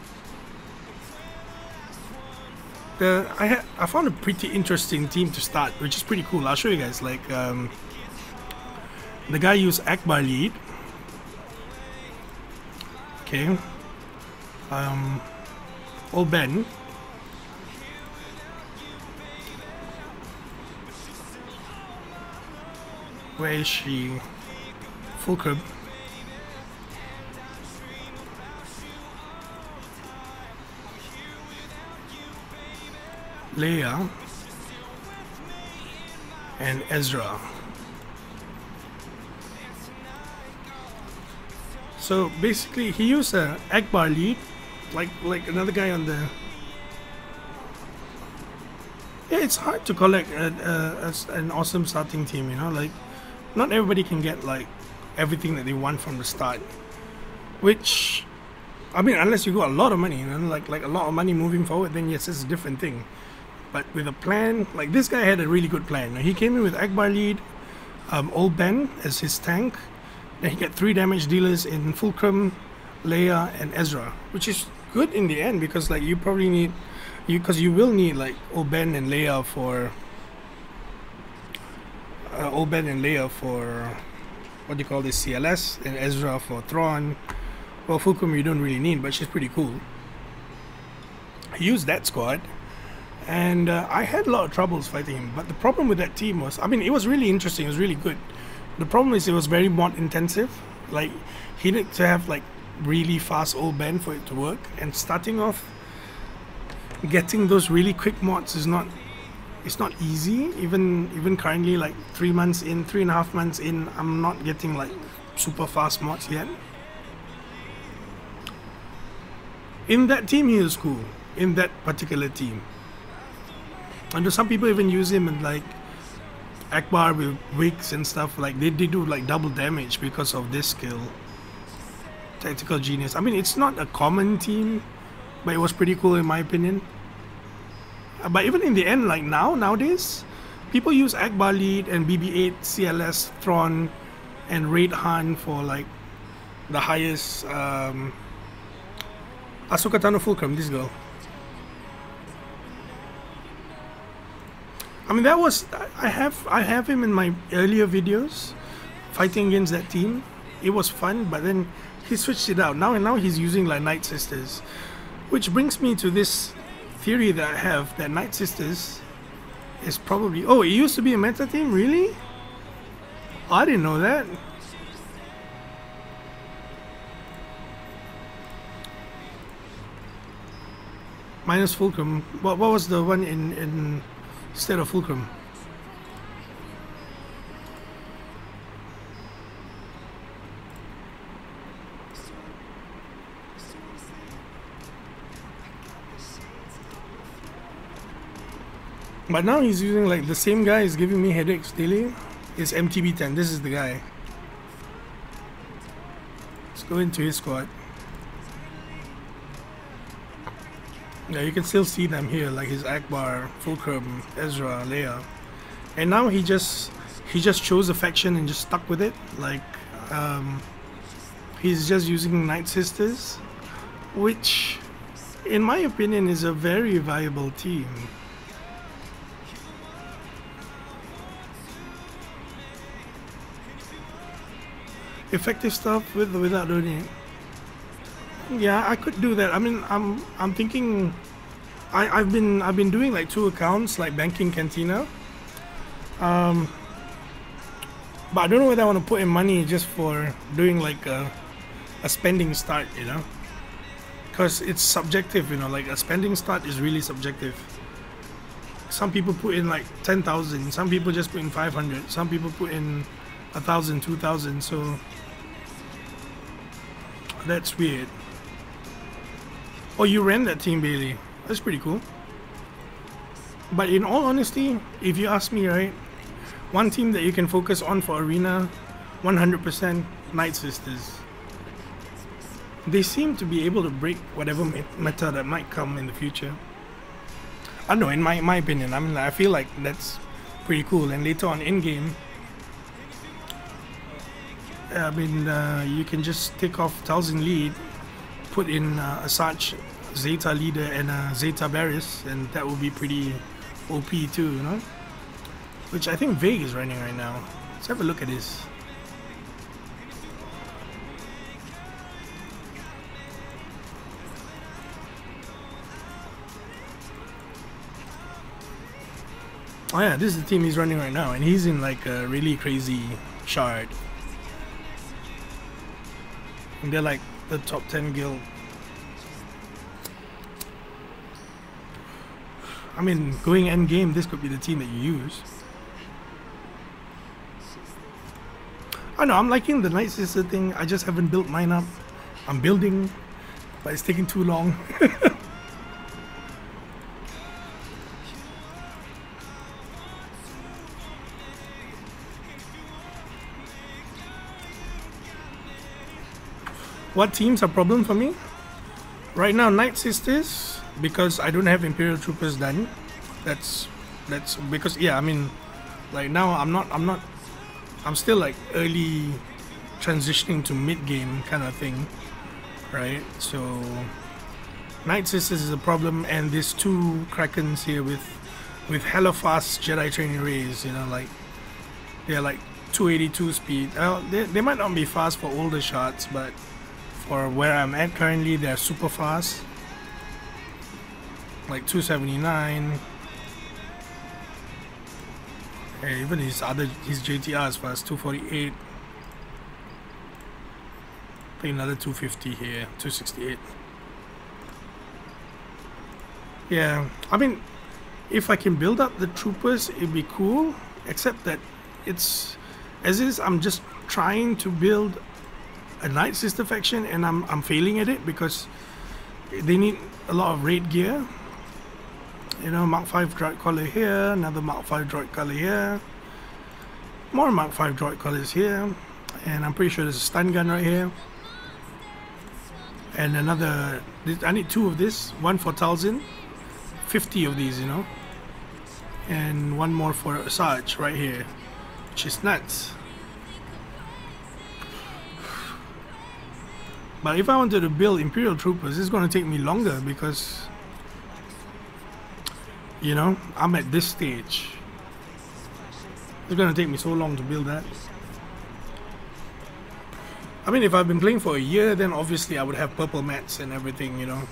I found a pretty interesting team to start, which is pretty cool. I'll show you guys. Like the guy used Akbar lead. Okay. Old Ben. Where is she? Fulcrum. Leia and Ezra. So basically, he used a Akbar lead, like another guy on the. Yeah, it's hard to collect an awesome starting team. You know, like not everybody can get like everything that they want from the start. Which, I mean, unless you got a lot of money, you know, like a lot of money moving forward, then yes, it's a different thing. But with a plan, like this guy had a really good plan. He came in with Akbar lead, Old Ben as his tank. Then he got 3 damage dealers in Fulcrum, Leia, and Ezra, which is good in the end because like you probably need, because you will need like Old Ben and Leia for what do you call this, CLS, and Ezra for Thrawn. Well, Fulcrum you don't really need, but she's pretty cool. He used that squad. And I had a lot of troubles fighting him, but the problem with that team was, I mean, it was really interesting, it was really good. The problem is it was very mod intensive. Like, he needed to have like really fast Old Ben for it to work, and starting off getting those really quick mods is not, it's not easy. Even currently, like 3 months in, 3.5 months in, I'm not getting like super fast mods yet. In that team he was cool, in that particular team. And some people even use him in like Akbar with wigs and stuff. Like they do like double damage because of this skill. Tactical genius. I mean, it's not a common team, but it was pretty cool in my opinion. But even in the end, like nowadays, people use Akbar lead and BB-8, CLS, Thrawn, and Raid Han for like the highest. Ahsoka Tano Fulcrum, this girl. I mean, that was, I have him in my earlier videos fighting against that team. It was fun, but then he switched it out. Now he's using like Night Sisters, which brings me to this theory that I have, that Night Sisters is probably, oh, it used to be a meta team, really? I didn't know that. Minus Fulcrum. What was the one in instead of Fulcrum? But now he's using like the same guy is giving me headaches daily. It's MTB10. This is the guy. Let's go into his squad. Yeah, you can still see them here, like his Akbar, Fulcrum, Ezra, Leia. And now he just chose a faction and just stuck with it. Like he's just using Night Sisters, which in my opinion is a very viable team. Effective stuff without doing it. Yeah, I could do that. I mean, I'm thinking. I've been doing like 2 accounts, like Banking Cantina. But I don't know whether I want to put in money just for doing like a spending start, you know. because it's subjective, you know, like a spending start is really subjective. Some people put in like 10,000, some people just put in 500, some people put in 1,000, 2,000, so that's weird. Oh, you ran that team, Bailey. That's pretty cool. But in all honesty, if you ask me, right, one team that you can focus on for Arena, 100% Night Sisters. They seem to be able to break whatever meta that might come in the future. I don't know, in my opinion, I mean, I feel like that's pretty cool. And later on in game, I mean, you can just take off 1,000 lead, put in a Sarge Zeta leader and a Zeta Barris, and that will be pretty OP too, you know? Which I think Vague is running right now. Let's have a look at this. Oh yeah, this is the team he's running right now, and he's in like a really crazy shard. And they're like the top 10 guild. I mean, going end game, this could be the team that you use. I know, I'm liking the Night Sister thing. I just haven't built mine up. I'm building, but it's taking too long. What teams are problem for me? Right now, Night Sisters, because I don't have Imperial Troopers done. That's because, yeah, I mean, like now I'm still like early transitioning to mid game kind of thing, right? So Night Sisters is a problem, and there's two Krakens here with hella fast Jedi training rays, you know, like they're like 282 speed. They might not be fast for older shots, but for where I'm at currently, they're super fast. Like 279. Hey, even his JTR is fast, 248. Play another 250 here, 268. Yeah, I mean, if I can build up the troopers, it'd be cool. Except that it's as is, I'm just trying to build a Night Sister faction, and I'm failing at it because they need a lot of raid gear. You know, Mark 5 droid collar here, another Mark 5 droid collar here, more Mark 5 droid collars here, and I'm pretty sure there's a stun gun right here, and another. I need 2 of this, one for 1,000, 50 of these, you know, and one more for Sarge right here, which is nuts. But if I wanted to build Imperial Troopers, it's going to take me longer because, you know, I'm at this stage. It's going to take me so long to build that. I mean, if I've been playing for a year, then obviously I would have purple mats and everything, you know.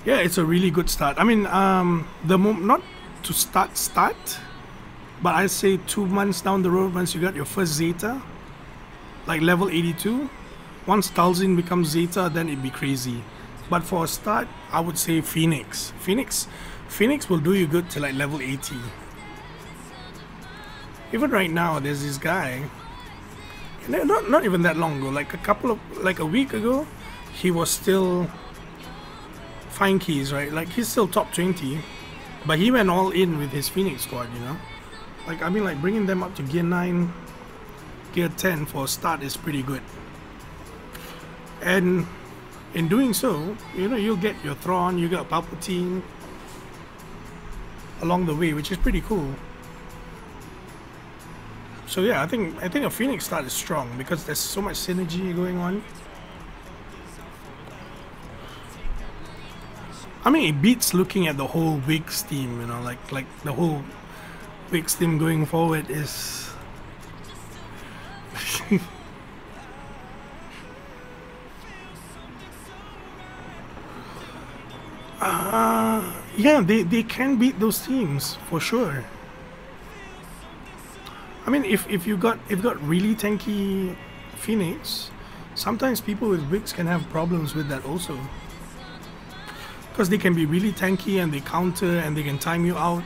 Yeah, it's a really good start. I mean, not to start, but I'd say 2 months down the road, once you got your first Zeta, like level 82, once 1,000 becomes Zeta, then it'd be crazy. But for a start, I would say Phoenix. Phoenix will do you good to like level 80. Even right now, there's this guy, not even that long ago, like a week ago, he was still fine keys, right? Like he's still top 20, but he went all in with his Phoenix squad, you know? Like, I mean, like bringing them up to gear 9, gear 10 for a start is pretty good. And in doing so, you know, you'll get your Thrawn, you got Palpatine along the way, which is pretty cool. So yeah, I think a Phoenix start is strong because there's so much synergy going on. I mean, it beats looking at the whole Wigs team, you know, like the whole Wigs team going forward is yeah, they can beat those teams for sure. I mean, if you got really tanky Phoenix, Sometimes people with wigs can have problems with that also. Because they can be really tanky and they counter and they can time you out.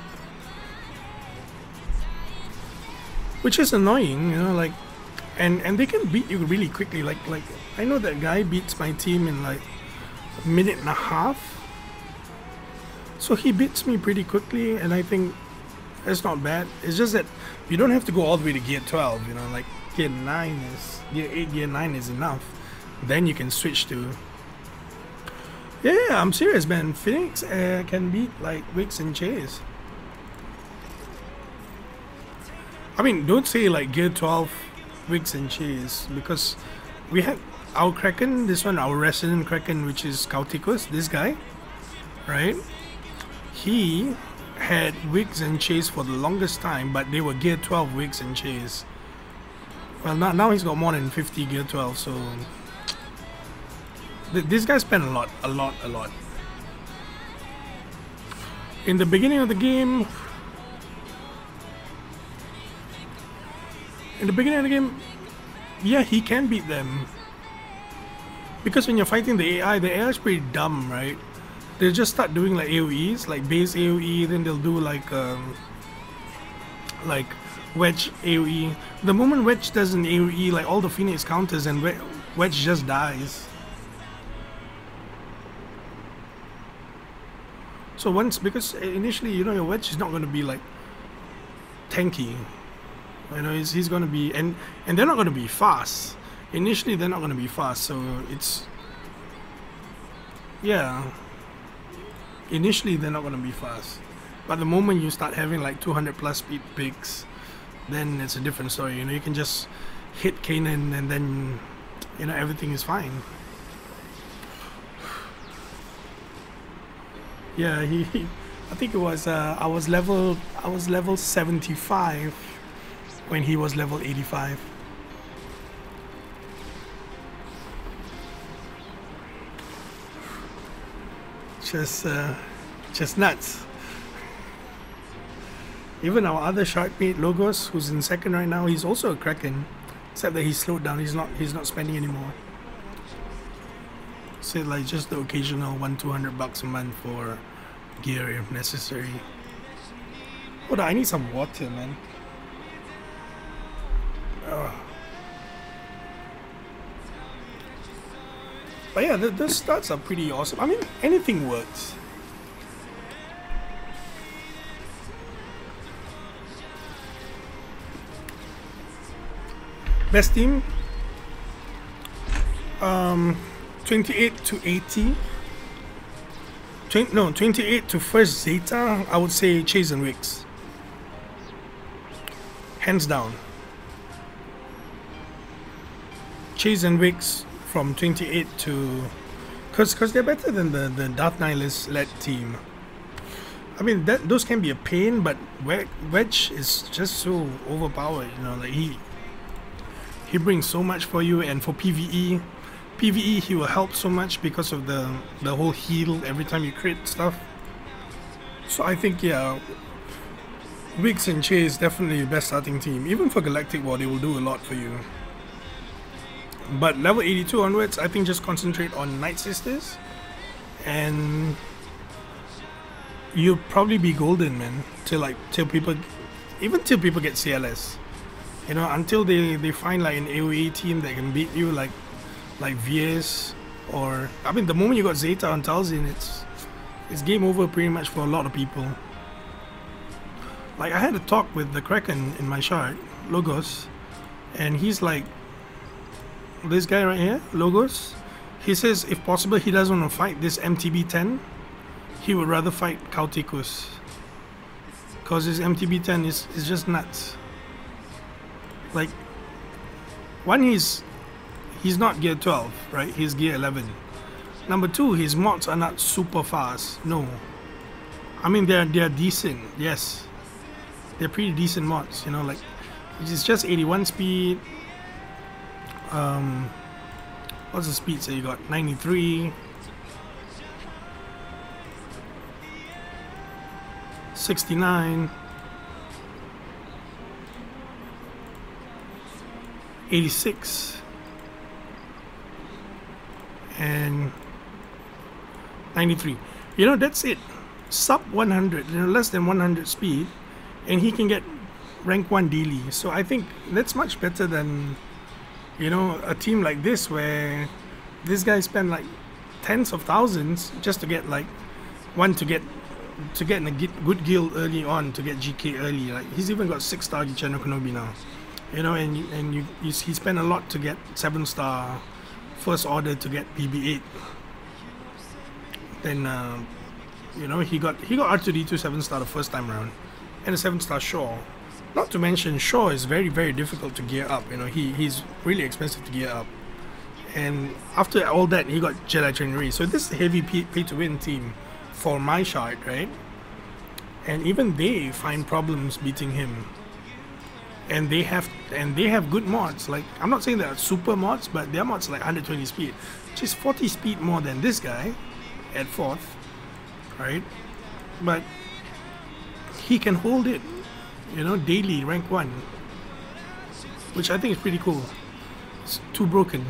Which is annoying, you know, like, and they can beat you really quickly. Like I know that guy beats my team in like a minute and a half. So he beats me pretty quickly, and I think it's not bad. It's just that you don't have to go all the way to gear 12, you know, like gear 8, gear 9 is enough. Then you can switch to... Yeah, I'm serious, man. Phoenix can beat like Wicks and Chase. I mean, don't say like gear 12 Wicks and Chase, because we had our Kraken, this one, our resident Kraken, which is Kauticus, this guy, right? He had Wicks and Chase for the longest time, but they were gear 12 Wicks and Chase. Well, now he's got more than 50 gear 12, so this guy spent a lot. In the beginning of the game, yeah, he can beat them. Because when you're fighting the AI is pretty dumb, right? They'll just start doing like AoEs, like base AoE, then they'll do like Wedge AoE. The moment Wedge does an AoE, like all the Phoenix counters and Wedge just dies. So because initially, you know, your Wedge is not going to be like tanky. You know, he's going to be, and they're not going to be fast. Initially, they're not going to be fast, so it's, yeah. Initially, they're not going to be fast. But the moment you start having like 200 plus speed picks, then it's a different story. You know, you can just hit Kanan and then, you know, everything is fine. Yeah, I think it was, I was level 75 when he was level 85. Just nuts. Even our other sharkmate Logos, who's in second right now, he's also a Kraken, except that he's slowed down. He's not spending anymore. So like just the occasional $200 a month for gear if necessary. Hold on, I need some water, man. But yeah, those stats are pretty awesome. I mean, anything works. Best team, 28 to 80. 28 to first Zeta. I would say Chase and Wicks, hands down. Chase and Wicks from 28 to, because they're better than the Darth Nihilist led team. I mean, those can be a pain, but Wedge is just so overpowered. You know, like he brings so much for you, and for PvE he will help so much because of the whole heal every time you crit stuff. So I think, yeah, Wicks and Chase definitely the best starting team. Even for Galactic War, they will do a lot for you. But level 82 onwards, I think just concentrate on Night Sisters, and you'll probably be golden, man, till people get CLS. You know, until they find like an AoE team that can beat you, like VS, or I mean, the moment you got Zeta on Talzin, it's game over pretty much for a lot of people. Like I had a talk with the Kraken in my shard, Logos, and he's like, this guy right here, Logos, he says if possible he doesn't want to fight this MTB10, he would rather fight Kauticus, because his MTB10 is just nuts. Like, one, he's not gear 12, right? He's gear 11. Number two, his mods are not super fast. No, I mean they're decent. Yes, they're pretty decent mods. You know, like it's just 81 speed. What's the speed? So you got 93, 69, 86. and 93. You know, that's it. Sub 100, you know, less than 100 speed, and he can get rank 1 daily. So I think that's much better than, you know, a team like this where this guy spent like tens of thousands just to get like to get in a good guild early on, to get GK early. Like he's even got 6-star General Kenobi now, you know, and he spent a lot to get 7-star First Order, to get PB8. Then you know, he got R2D2 7-star the first time around, and a 7-star Shaw. Not to mention, Shaw is very, very difficult to gear up. You know, he's really expensive to gear up. And after all that, he got Jedi Trainery. So this is a heavy pay-to-win team for my shard, right? And even they find problems beating him. And they have good mods. Like, I'm not saying they're super mods, but their mods are like 120 speed, which is 40 speed more than this guy at 4th, right? But he can hold it, you know, daily rank 1, which I think is pretty cool. It's too broken.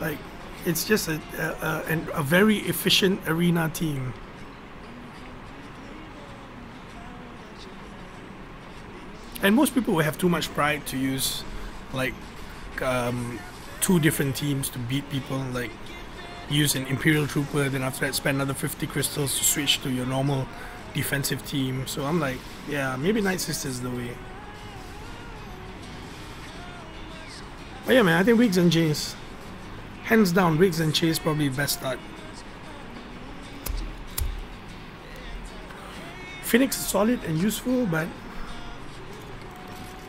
Like, it's just a very efficient arena team. And most people will have too much pride to use like 2 different teams to beat people. Like, use an Imperial Trooper, then after that spend another 50 crystals to switch to your normal defensive team. So I'm like, yeah, maybe Night Sister is the way. But yeah, man, I think Wigs and Jace, hands down, Wigs and Chase probably best start. Phoenix is solid and useful, but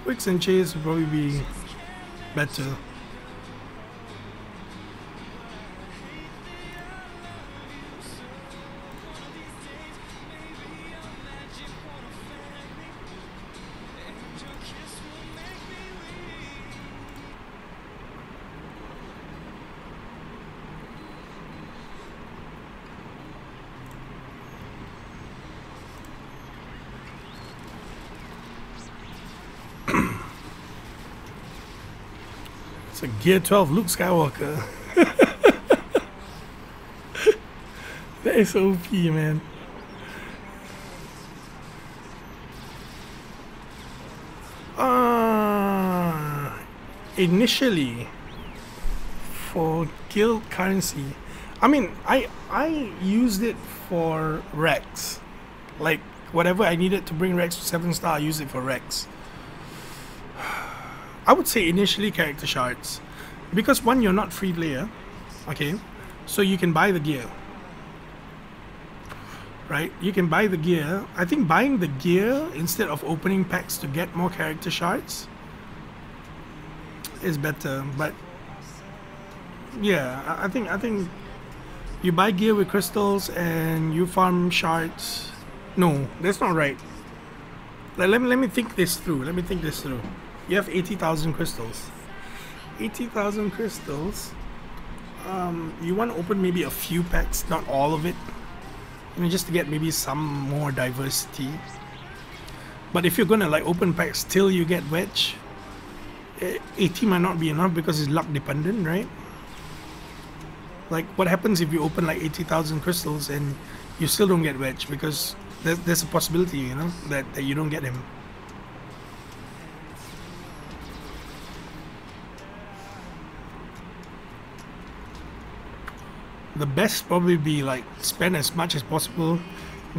Wigs and Chase would probably be better. It's a Gear 12 Luke Skywalker. That is OP, man. Initially, for guild currency, I mean, I used it for Rex. Like, whatever I needed to bring Rex to 7-star, I used it for Rex. I would say initially character shards, because one, you're not free player, okay, so you can buy the gear, right? You can buy the gear. I think buying the gear instead of opening packs to get more character shards is better. But yeah, I think you buy gear with crystals and you farm shards. No, that's not right. Like, let me think this through. You have 80,000 crystals. 80,000 crystals. You want to open maybe a few packs, not all of it. I mean, just to get maybe some more diversity. But if you're gonna like open packs till you get Wedge, 80 might not be enough because it's luck dependent, right? Like, what happens if you open like 80,000 crystals and you still don't get Wedge? Because there's a possibility, you know, that you don't get him. The best probably be like spend as much as possible,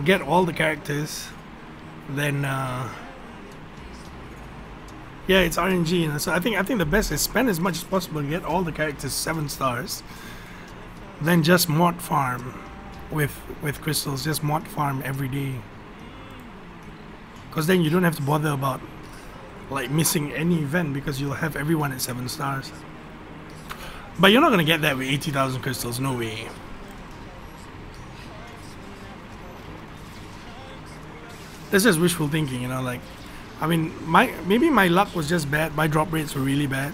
get all the characters, then yeah, it's RNG, you know? So I think the best is spend as much as possible, get all the characters 7 stars, then just mod farm with crystals. Just mod farm every day, because then you don't have to bother about like missing any event, because you'll have everyone at 7 stars. But you're not gonna get that with 80,000 crystals, no way. That's just wishful thinking, you know. Like, I mean, maybe my luck was just bad. My drop rates were really bad.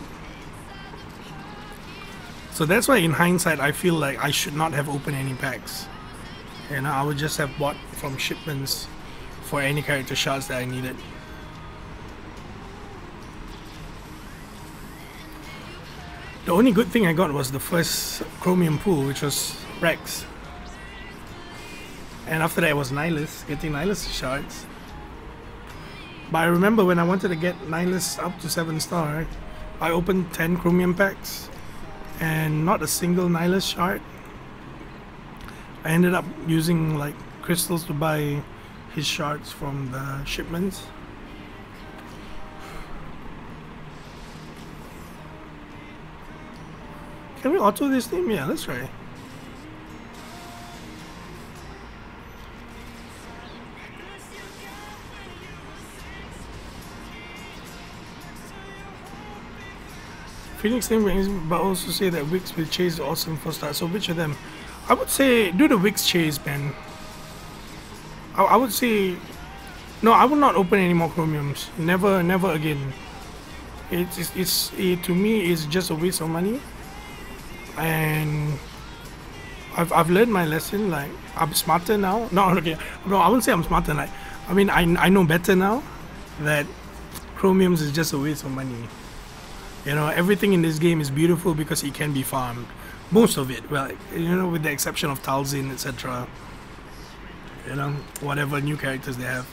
So that's why in hindsight I feel like I should not have opened any packs. You know, I would just have bought from shipments for any character shards that I needed. The only good thing I got was the first chromium pool, which was Rex. And after that it was Nihilus, getting Nihilus shards. But I remember when I wanted to get Nihilus up to 7-star, I opened 10 chromium packs and not a single Nihilus shard. I ended up using like crystals to buy his shards from the shipments. Can we auto this team? Yeah, let's try. Phoenix name brings, but also say that Wix will chase the awesome first start. So which of them? I would say do the Wix chase, man. I would say no. I will not open any more chromiums. Never, never again. To me it's just a waste of money. And I've learned my lesson. Like I'm smarter now. No, okay. No, I wouldn't say I'm smarter. Like I mean, I know better now that chromiums is just a waste of money. You know, everything in this game is beautiful because it can be farmed. Most of it, well, you know, with the exception of Talzin, etc. You know, whatever new characters they have.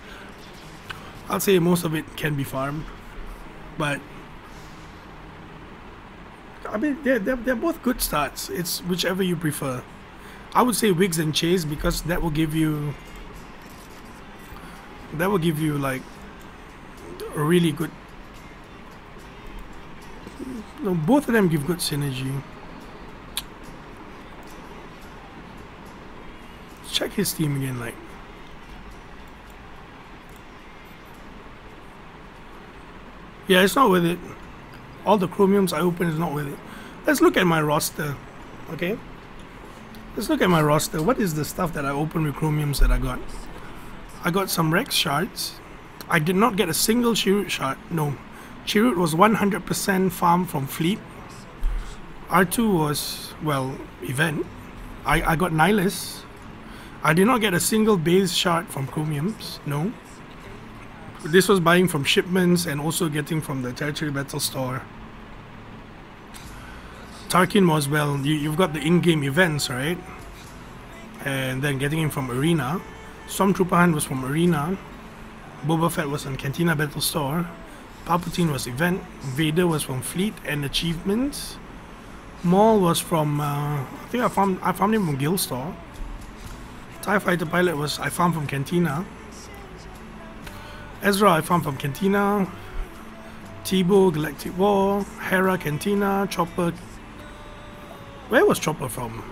I'll say most of it can be farmed. But I mean, they're both good starts. It's whichever you prefer. I would say Wiggs and Chase because that will give you like a really good. No, both of them give good synergy. Let's check his team again, like. Yeah, it's not worth it. All the chromiums I open is not worth it. Let's look at my roster, okay? Let's look at my roster. What is the stuff that I opened with chromiums that I got? I got some Rex shards. I did not get a single Chirrut shard. No. Chirrut was 100% farm from Fleet. R2 was, well, event. I got Nihilus. I did not get a single base shard from chromiums. No. This was buying from shipments and also getting from the Territory Battle store. Tarkin was, well, you've got the in-game events, right? And then getting him from Arena. Stormtrooper Hunt was from Arena. Boba Fett was on Cantina Battle store. Palpatine was event. Vader was from Fleet and achievements. Maul was from, I think I found him from Guild store. TIE Fighter Pilot was, I found from Cantina. Ezra I found from Cantina. Teebo, Galactic War. Hera, Cantina. Chopper. Where was Chopper from?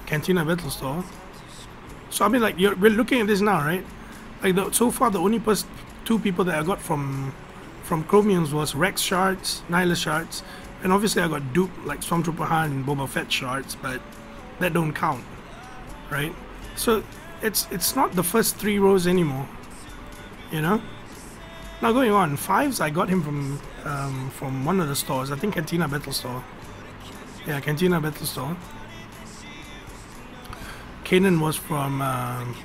Cantina Battle Store. So I mean, like, we're looking at this now, right? Like, so far the only two people that I got from chromiums was Rex shards, Nihilus shards, and obviously I got dupe like Stormtrooper Han and Boba Fett shards, but that don't count, right? So it's not the first 3 rows anymore, you know. Now going on, Fives I got him from one of the stores. I think Cantina Battle Store. Yeah, Cantina Battle Store. Kanan was from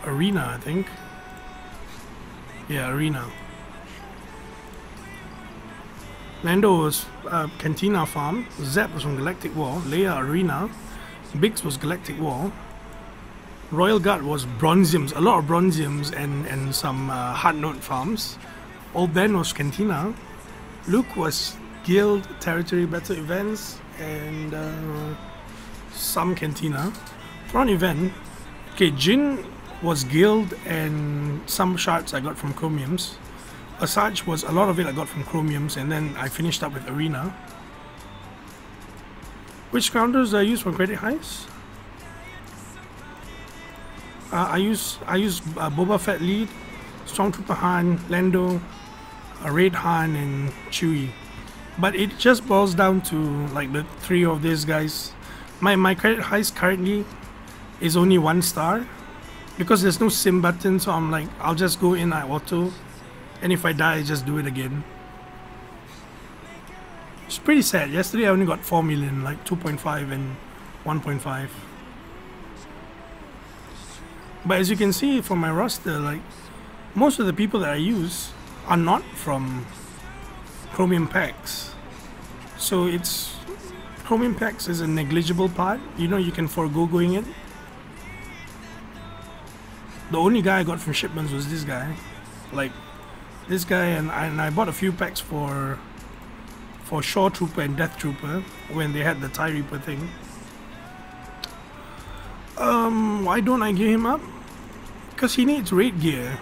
Arena, I think. Yeah, Arena. Lando was Cantina Farm. Zeb was from Galactic War. Leia Arena. Biggs was Galactic War. Royal Guard was Bronziums, a lot of Bronziums and some Hard Note farms. Old Ben was Cantina. Luke was Guild, Territory Battle Events, and some Cantina. Front event. Okay, Jin was Guild and some shards I got from chromiums. Asajj was a lot of it I got from chromiums, and then I finished up with Arena. Which counters do I use for credit highs? I use Boba Fett lead, Stormtrooper Han, Lando, Raid Han, and Chewie. But it just boils down to like the 3 of these guys. My credit highs currently is only 1 star because there's no sim button, so I'm like, I'll just go in, I auto, and if I die I just do it again. It's pretty sad. Yesterday I only got 4 million, like 2.5 and 1.5. But as you can see from my roster, like most of the people that I use are not from chromium packs. So it's chromium packs is a negligible part. You know, you can forego going it. The only guy I got from shipments was this guy. Like this guy, and I bought a few packs for Shore Trooper and Death Trooper when they had the TIE Reaper thing. Why don't I give him up? Because he needs raid gear.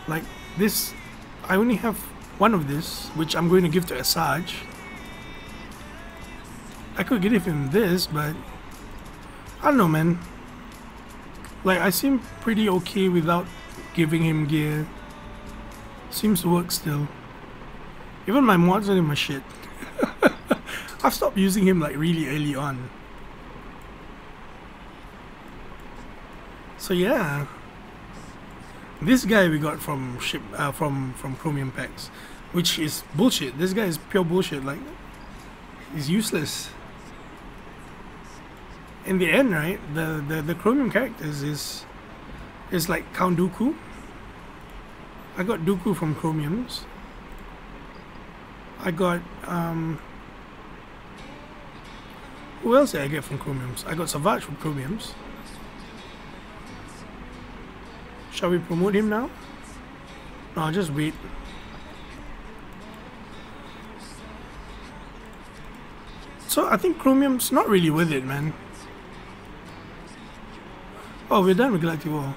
Like this, I only have one of this, which I'm going to give to Asajj. I could give him this, but I don't know, man. Like, I seem pretty okay without giving him gear. Seems to work still. Even my mods are in my shit. I've stopped using him like really early on. So yeah. This guy we got from from Chromium packs, which is bullshit. This guy is pure bullshit. Like, he's useless. In the end, right? The Chromium characters is like Count Dooku. I got Dooku from Chromiums. I got who else did I get from Chromiums? I got Savage from Chromiums. Shall we promote him now? No, I'll just wait. So I think Chromium's not really worth it, man. Oh, we're done with Galactic War.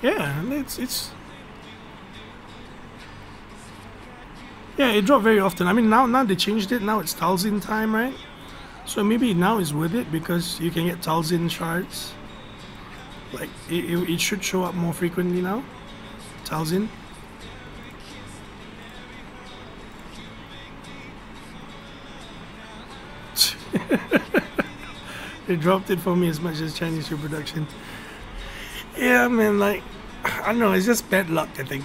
Yeah, it's yeah, it dropped very often. I mean, now they changed it. Now it's Talzin time, right? So maybe now is worth it because you can get Talzin shards. Like it should show up more frequently now. Talzin. They dropped it for me as much as Chinese reproduction. Yeah, man, like, I don't know, it's just bad luck, I think.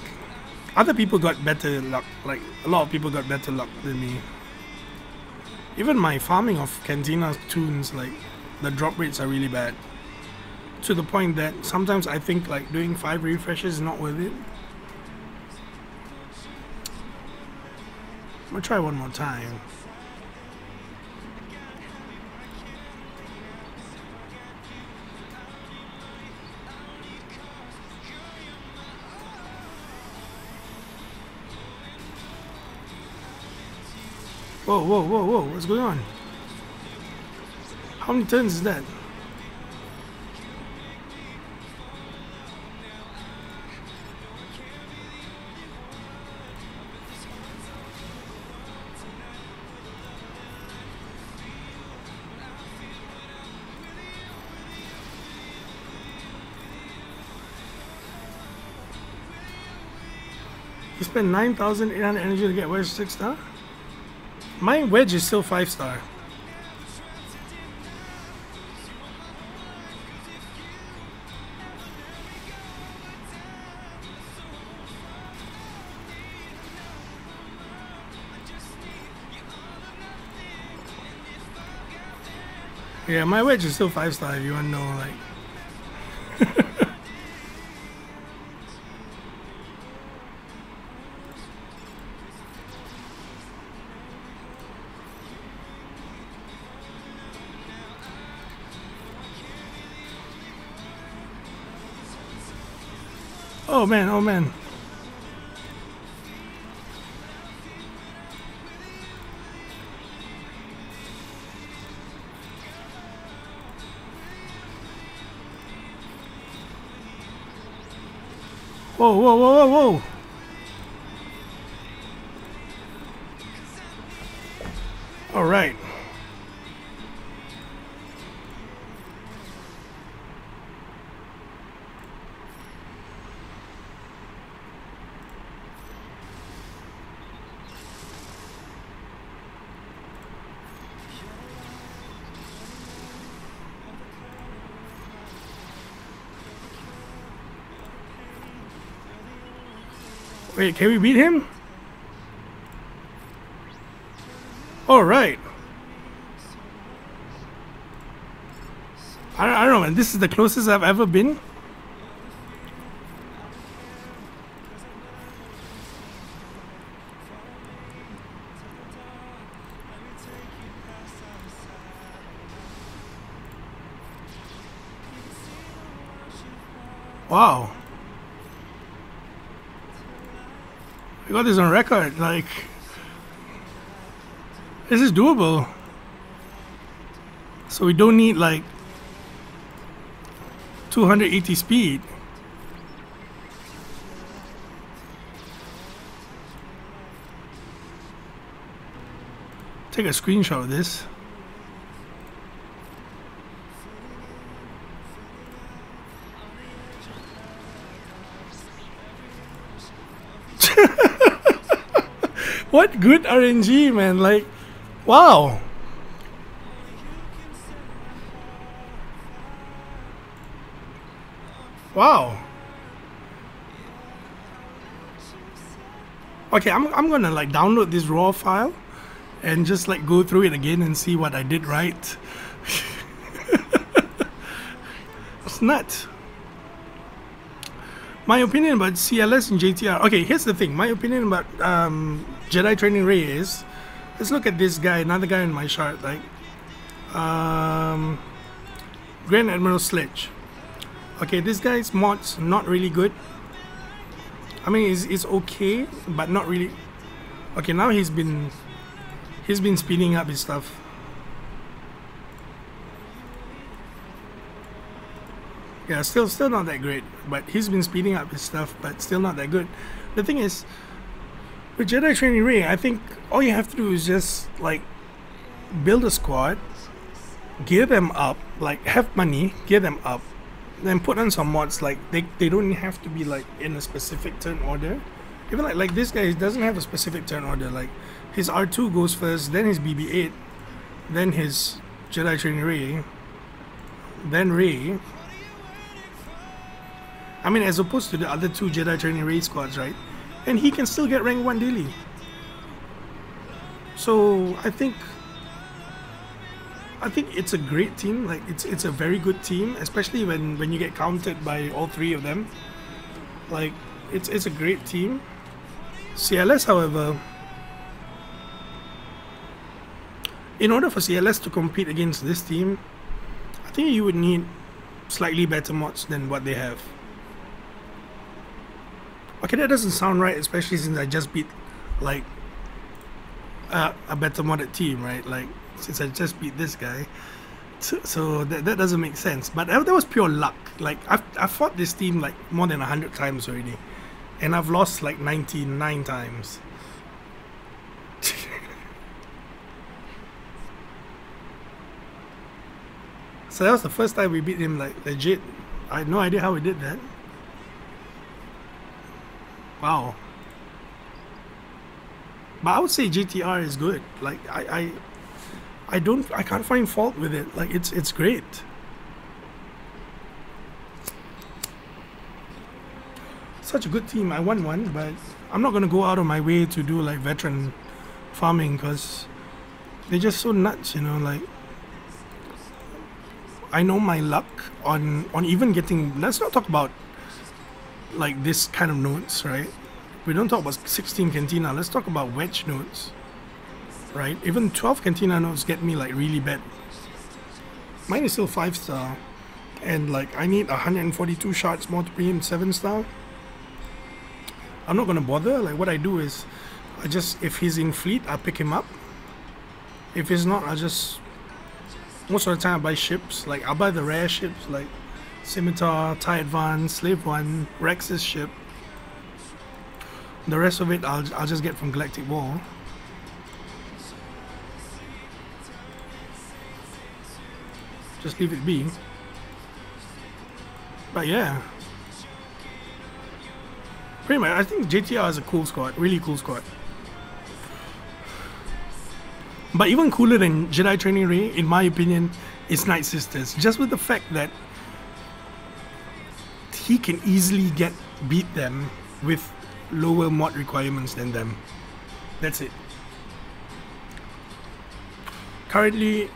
Other people got better luck, like, a lot of people got better luck than me. Even my farming of Cantina tunes, like, the drop rates are really bad. To the point that sometimes I think, like, doing 5 refreshes is not worth it. I'm gonna try one more time. Whoa, whoa, whoa, whoa, what's going on? How many turns is that? You spent 9,800 energy to get Wedge 6-star? My Wedge is still 5-star. Yeah, my Wedge is still 5-star if you want to know, like. Oh man, oh man. Whoa, whoa, whoa, whoa, whoa. All right. Wait, can we beat him? All right. I don't know, man. This is the closest I've ever been. Wow. We got this on record. Like, this is doable. So we don't need like 280 speed. Take a screenshot of this. What good RNG, man. Like, wow. Wow. Okay, I'm gonna like download this raw file and just like go through it again and see what I did right. It's nuts. My opinion about CLS and JTR. Okay, here's the thing. My opinion about Jedi Training Ray is, let's look at this guy, another guy in my chart, like Grand Admiral Sledge. Okay, this guy's mod's not really good. I mean, it's okay, but not really. Okay, now he's been speeding up his stuff. Yeah, still not that great, but he's been speeding up his stuff, but still not that good. The thing is, with Jedi Training Ray, I think all you have to do is just like build a squad, gear them up, like have money, gear them up, then put on some mods. Like they don't have to be like in a specific turn order. Even like this guy doesn't have a specific turn order. Like his R2 goes first, then his BB-8, then his Jedi Training Ray, then Ray. I mean, as opposed to the other two Jedi Training Ray squads, right? And he can still get rank 1 daily. So I think it's a great team. Like it's a very good team, especially when you get counted by all three of them. Like it's a great team. CLS, however, in order for CLS to compete against this team, I think you would need slightly better mods than what they have. Okay, that doesn't sound right, especially since I just beat like a better modded team, right? Like since I just beat this guy, so that doesn't make sense. But that was pure luck. Like I've fought this team like more than 100 times already, and I've lost like 99 times. So that was the first time we beat him like legit. I had no idea how we did that. Wow. But I would say GTR is good. Like I can't find fault with it. Like it's great. Such a good team. I won one, but I'm not gonna go out of my way to do like veteran farming because they're just so nuts, you know. Like I know my luck on even getting. Let's not talk about like this kind of notes, right? We don't talk about 16 Cantina. Let's talk about wedge notes, right? Even 12 Cantina notes get me like really bad. Mine is still 5-star, and like I need 142 shots more to bring him 7-star. I'm not gonna bother. Like what I do is, I just, if he's in fleet, I pick him up. If he's not, I just, most of the time I buy ships. Like I'll buy the rare ships like Scimitar, TIE Advance, Slave 1, Rex's ship. The rest of it I'll just get from Galactic Wall. Just leave it be. But yeah, pretty much I think JTR is a cool squad, really cool squad. But even cooler than Jedi Training Ray, in my opinion, is Night Sisters. Just with the fact that he can easily beat them with lower mod requirements than them. That's it. Currently,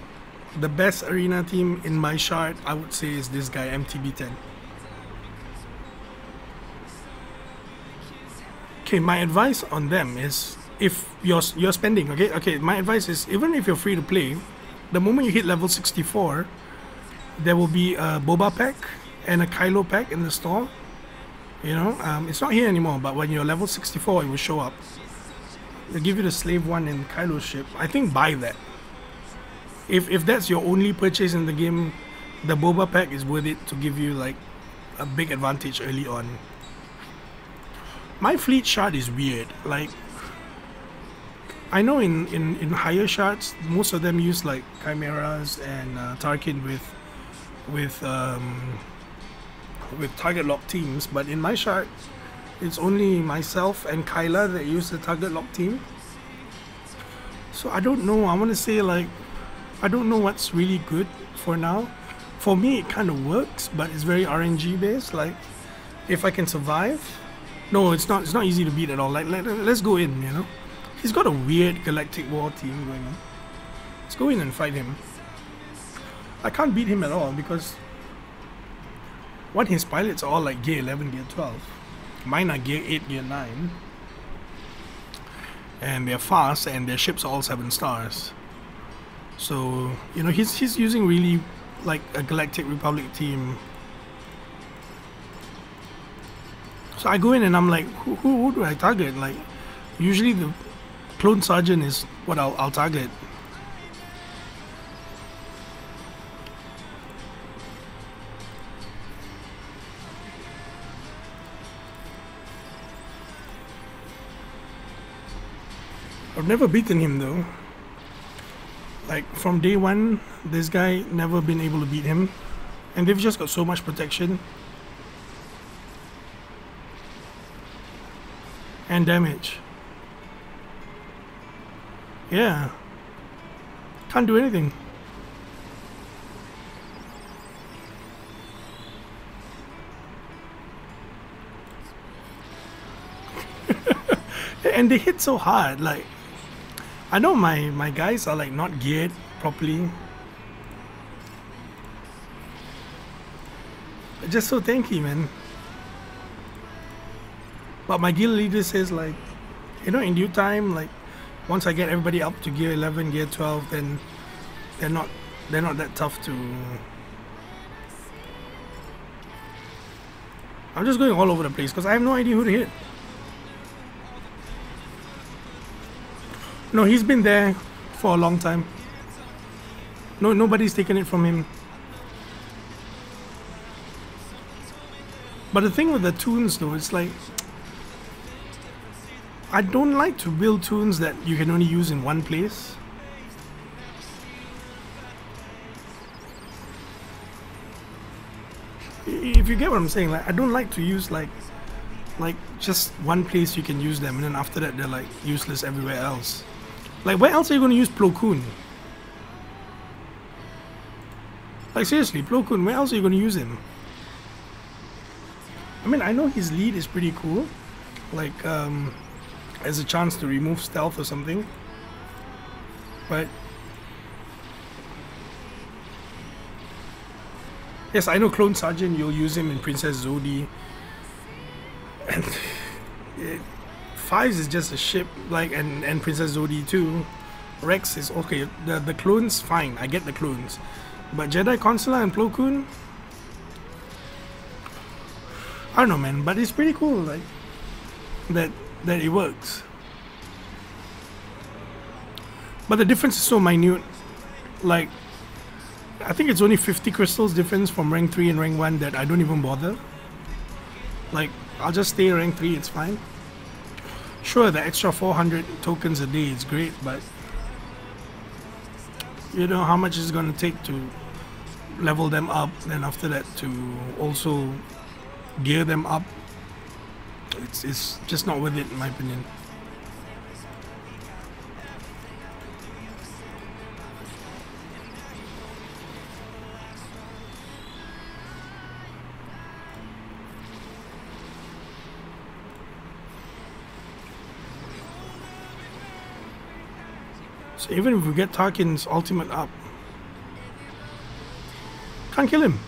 the best arena team in my chart, I would say, is this guy, MTB10. Okay, my advice on them is, if you're spending, okay, my advice is, even if you're free to play, the moment you hit level 64, there will be a Boba pack and a Kylo pack in the store. You know, it's not here anymore, but when you're level 64, it will show up. They'll give you the Slave 1 and Kylo ship. I think buy that. If that's your only purchase in the game, the Boba pack is worth it to give you like a big advantage early on. My fleet shard is weird. Like, I know in higher shards, most of them use like Chimeras and Tarkin with target lock teams, but in my shard, it's only myself and Kyla that use the target lock team. So I don't know. I want to say, like, I don't know what's really good for now. For me, it kind of works, but it's very RNG based. Like, if I can survive, no, it's not. It's not easy to beat at all. Like, let's go in. You know, he's got a weird galactic war team going on. Let's go in and fight him. I can't beat him at all because one, his pilots are all like gear 11, gear 12. Mine are gear 8, gear 9. And they're fast, and their ships are all 7 stars. So, you know, he's using really like a Galactic Republic team. So I go in and I'm like, who do I target? Like, usually the Clone Sergeant is what I'll target. I've never beaten him though. Like, from day one, this guy never been able to beat him. And they've just got so much protection. And damage. Yeah. Can't do anything. And they hit so hard, like, I know my guys are like not geared properly. They're just so tanky, man. But my guild leader says, like, you know, in due time, like, once I get everybody up to gear 11, gear 12, then they're not that tough to. I'm just going all over the place because I have no idea who to hit. No, he's been there for a long time. No, nobody's taken it from him. But the thing with the tunes though, it's like, I don't like to build tunes that you can only use in one place. If you get what I'm saying, like, I don't like to use like just one place you can use them, and then after that they're like useless everywhere else. Like, where else are you going to use Plo Koon? Like, seriously, Plo Koon, where else are you going to use him? I mean, I know his lead is pretty cool. Like, as a chance to remove stealth or something. But yes, I know Clone Sergeant, you'll use him in Princess Zodi. And 5 is just a ship, like, and Princess Zodi too. Rex is okay. The clones, fine, I get the clones. But Jedi Consular and Plo Koon, I don't know, man. But it's pretty cool, like, that it works. But the difference is so minute. Like, I think it's only 50 crystals difference from rank 3 and rank 1 that I don't even bother. Like, I'll just stay rank 3, it's fine. Sure, the extra 400 tokens a day is great, but you know how much it's going to take to level them up, and after that to also gear them up. It's just not worth it, in my opinion. So even if we get Tarkin's ultimate up, Can't kill him.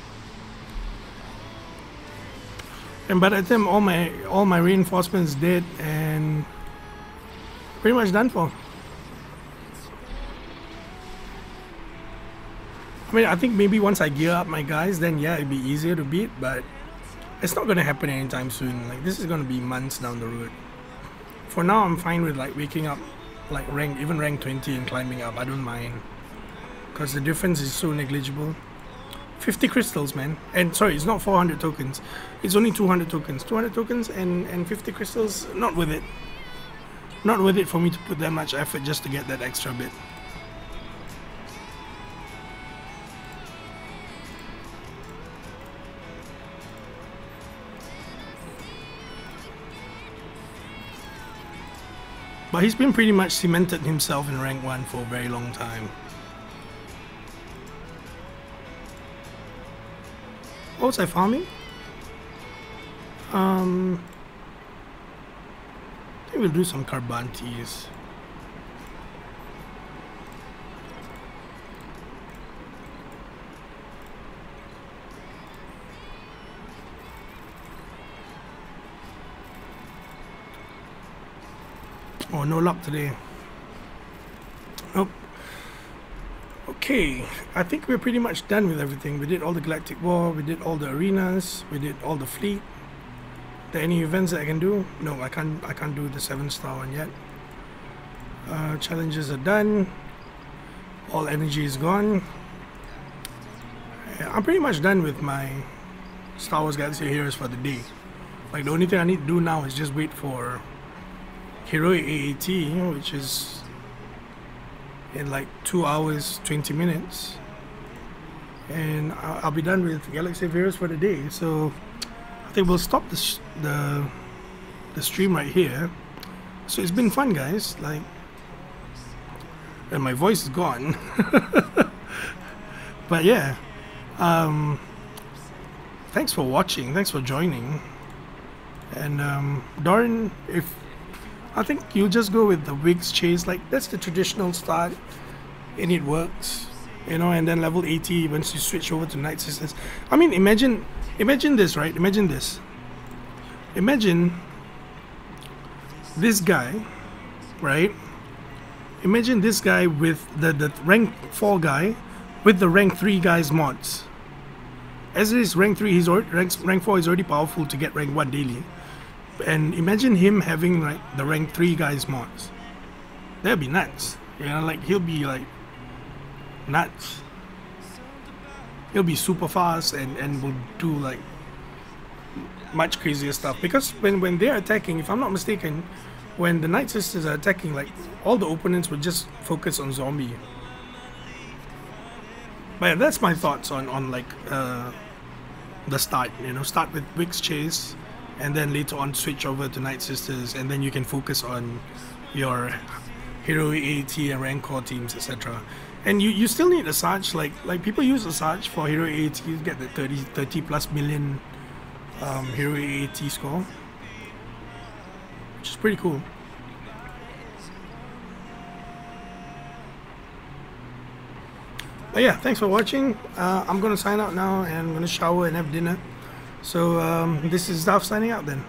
And by that time, all my reinforcements dead and pretty much done for. I mean, I think maybe once I gear up my guys, then yeah, it'd be easier to beat, but it's not gonna happen anytime soon. Like, this is gonna be months down the road. For now, I'm fine with like waking up, like even rank 20 and climbing up. I don't mind, because the difference is so negligible. 50 crystals, man. And sorry, it's not 400 tokens. It's only 200 tokens. 200 tokens and 50 crystals, not worth it. Not worth it for me to put that much effort just to get that extra bit. But he's been pretty much cemented himself in rank 1 for a very long time. What was I farming? I think we'll do some Carbantes. Oh, no luck today. Nope. Okay, I think we're pretty much done with everything. We did all the Galactic War, we did all the arenas, we did all the fleet. Are there any events that I can do? No, I can't do the 7-star one yet. Challenges are done. All energy is gone. I'm pretty much done with my Star Wars Galaxy Heroes for the day. Like, the only thing I need to do now is just wait for Heroic AAT, which is in like 2 hours 20 minutes, and I'll be done with Galaxy of Heroes for the day. So I think we'll stop the stream right here. So it's been fun, guys. Like, and my voice is gone. But yeah, thanks for watching, thanks for joining. And Doran, I think you'll just go with the Wigs Chase. Like, that's the traditional start and it works, you know. And then level 80 once you switch over to Night Sisters. I mean, imagine this, right? Imagine this guy, right? Imagine this guy with the rank 4 guy with the rank 3 guy's mods. As it is rank 3, rank 4 is already powerful to get rank 1 daily. And imagine him having like the rank 3 guys mods. That'd be nuts. You know, like, he'll be like nuts. He'll be super fast and will do like much crazier stuff. Because when they're attacking, if I'm not mistaken, when the Night Sisters are attacking, like, all the opponents would just focus on zombie. But yeah, that's my thoughts on like the start. You know, start with Wigs Chase, and then later on switch over to Night Sisters, and then you can focus on your Heroic AT and Rancor teams, etc. And you still need a Sarge. Like people use a Sarge for Heroic AT to get the 30 plus million Heroic AT score, which is pretty cool. But yeah, thanks for watching. I'm gonna sign out now, and I'm gonna shower and have dinner. So this is Zaf signing out then.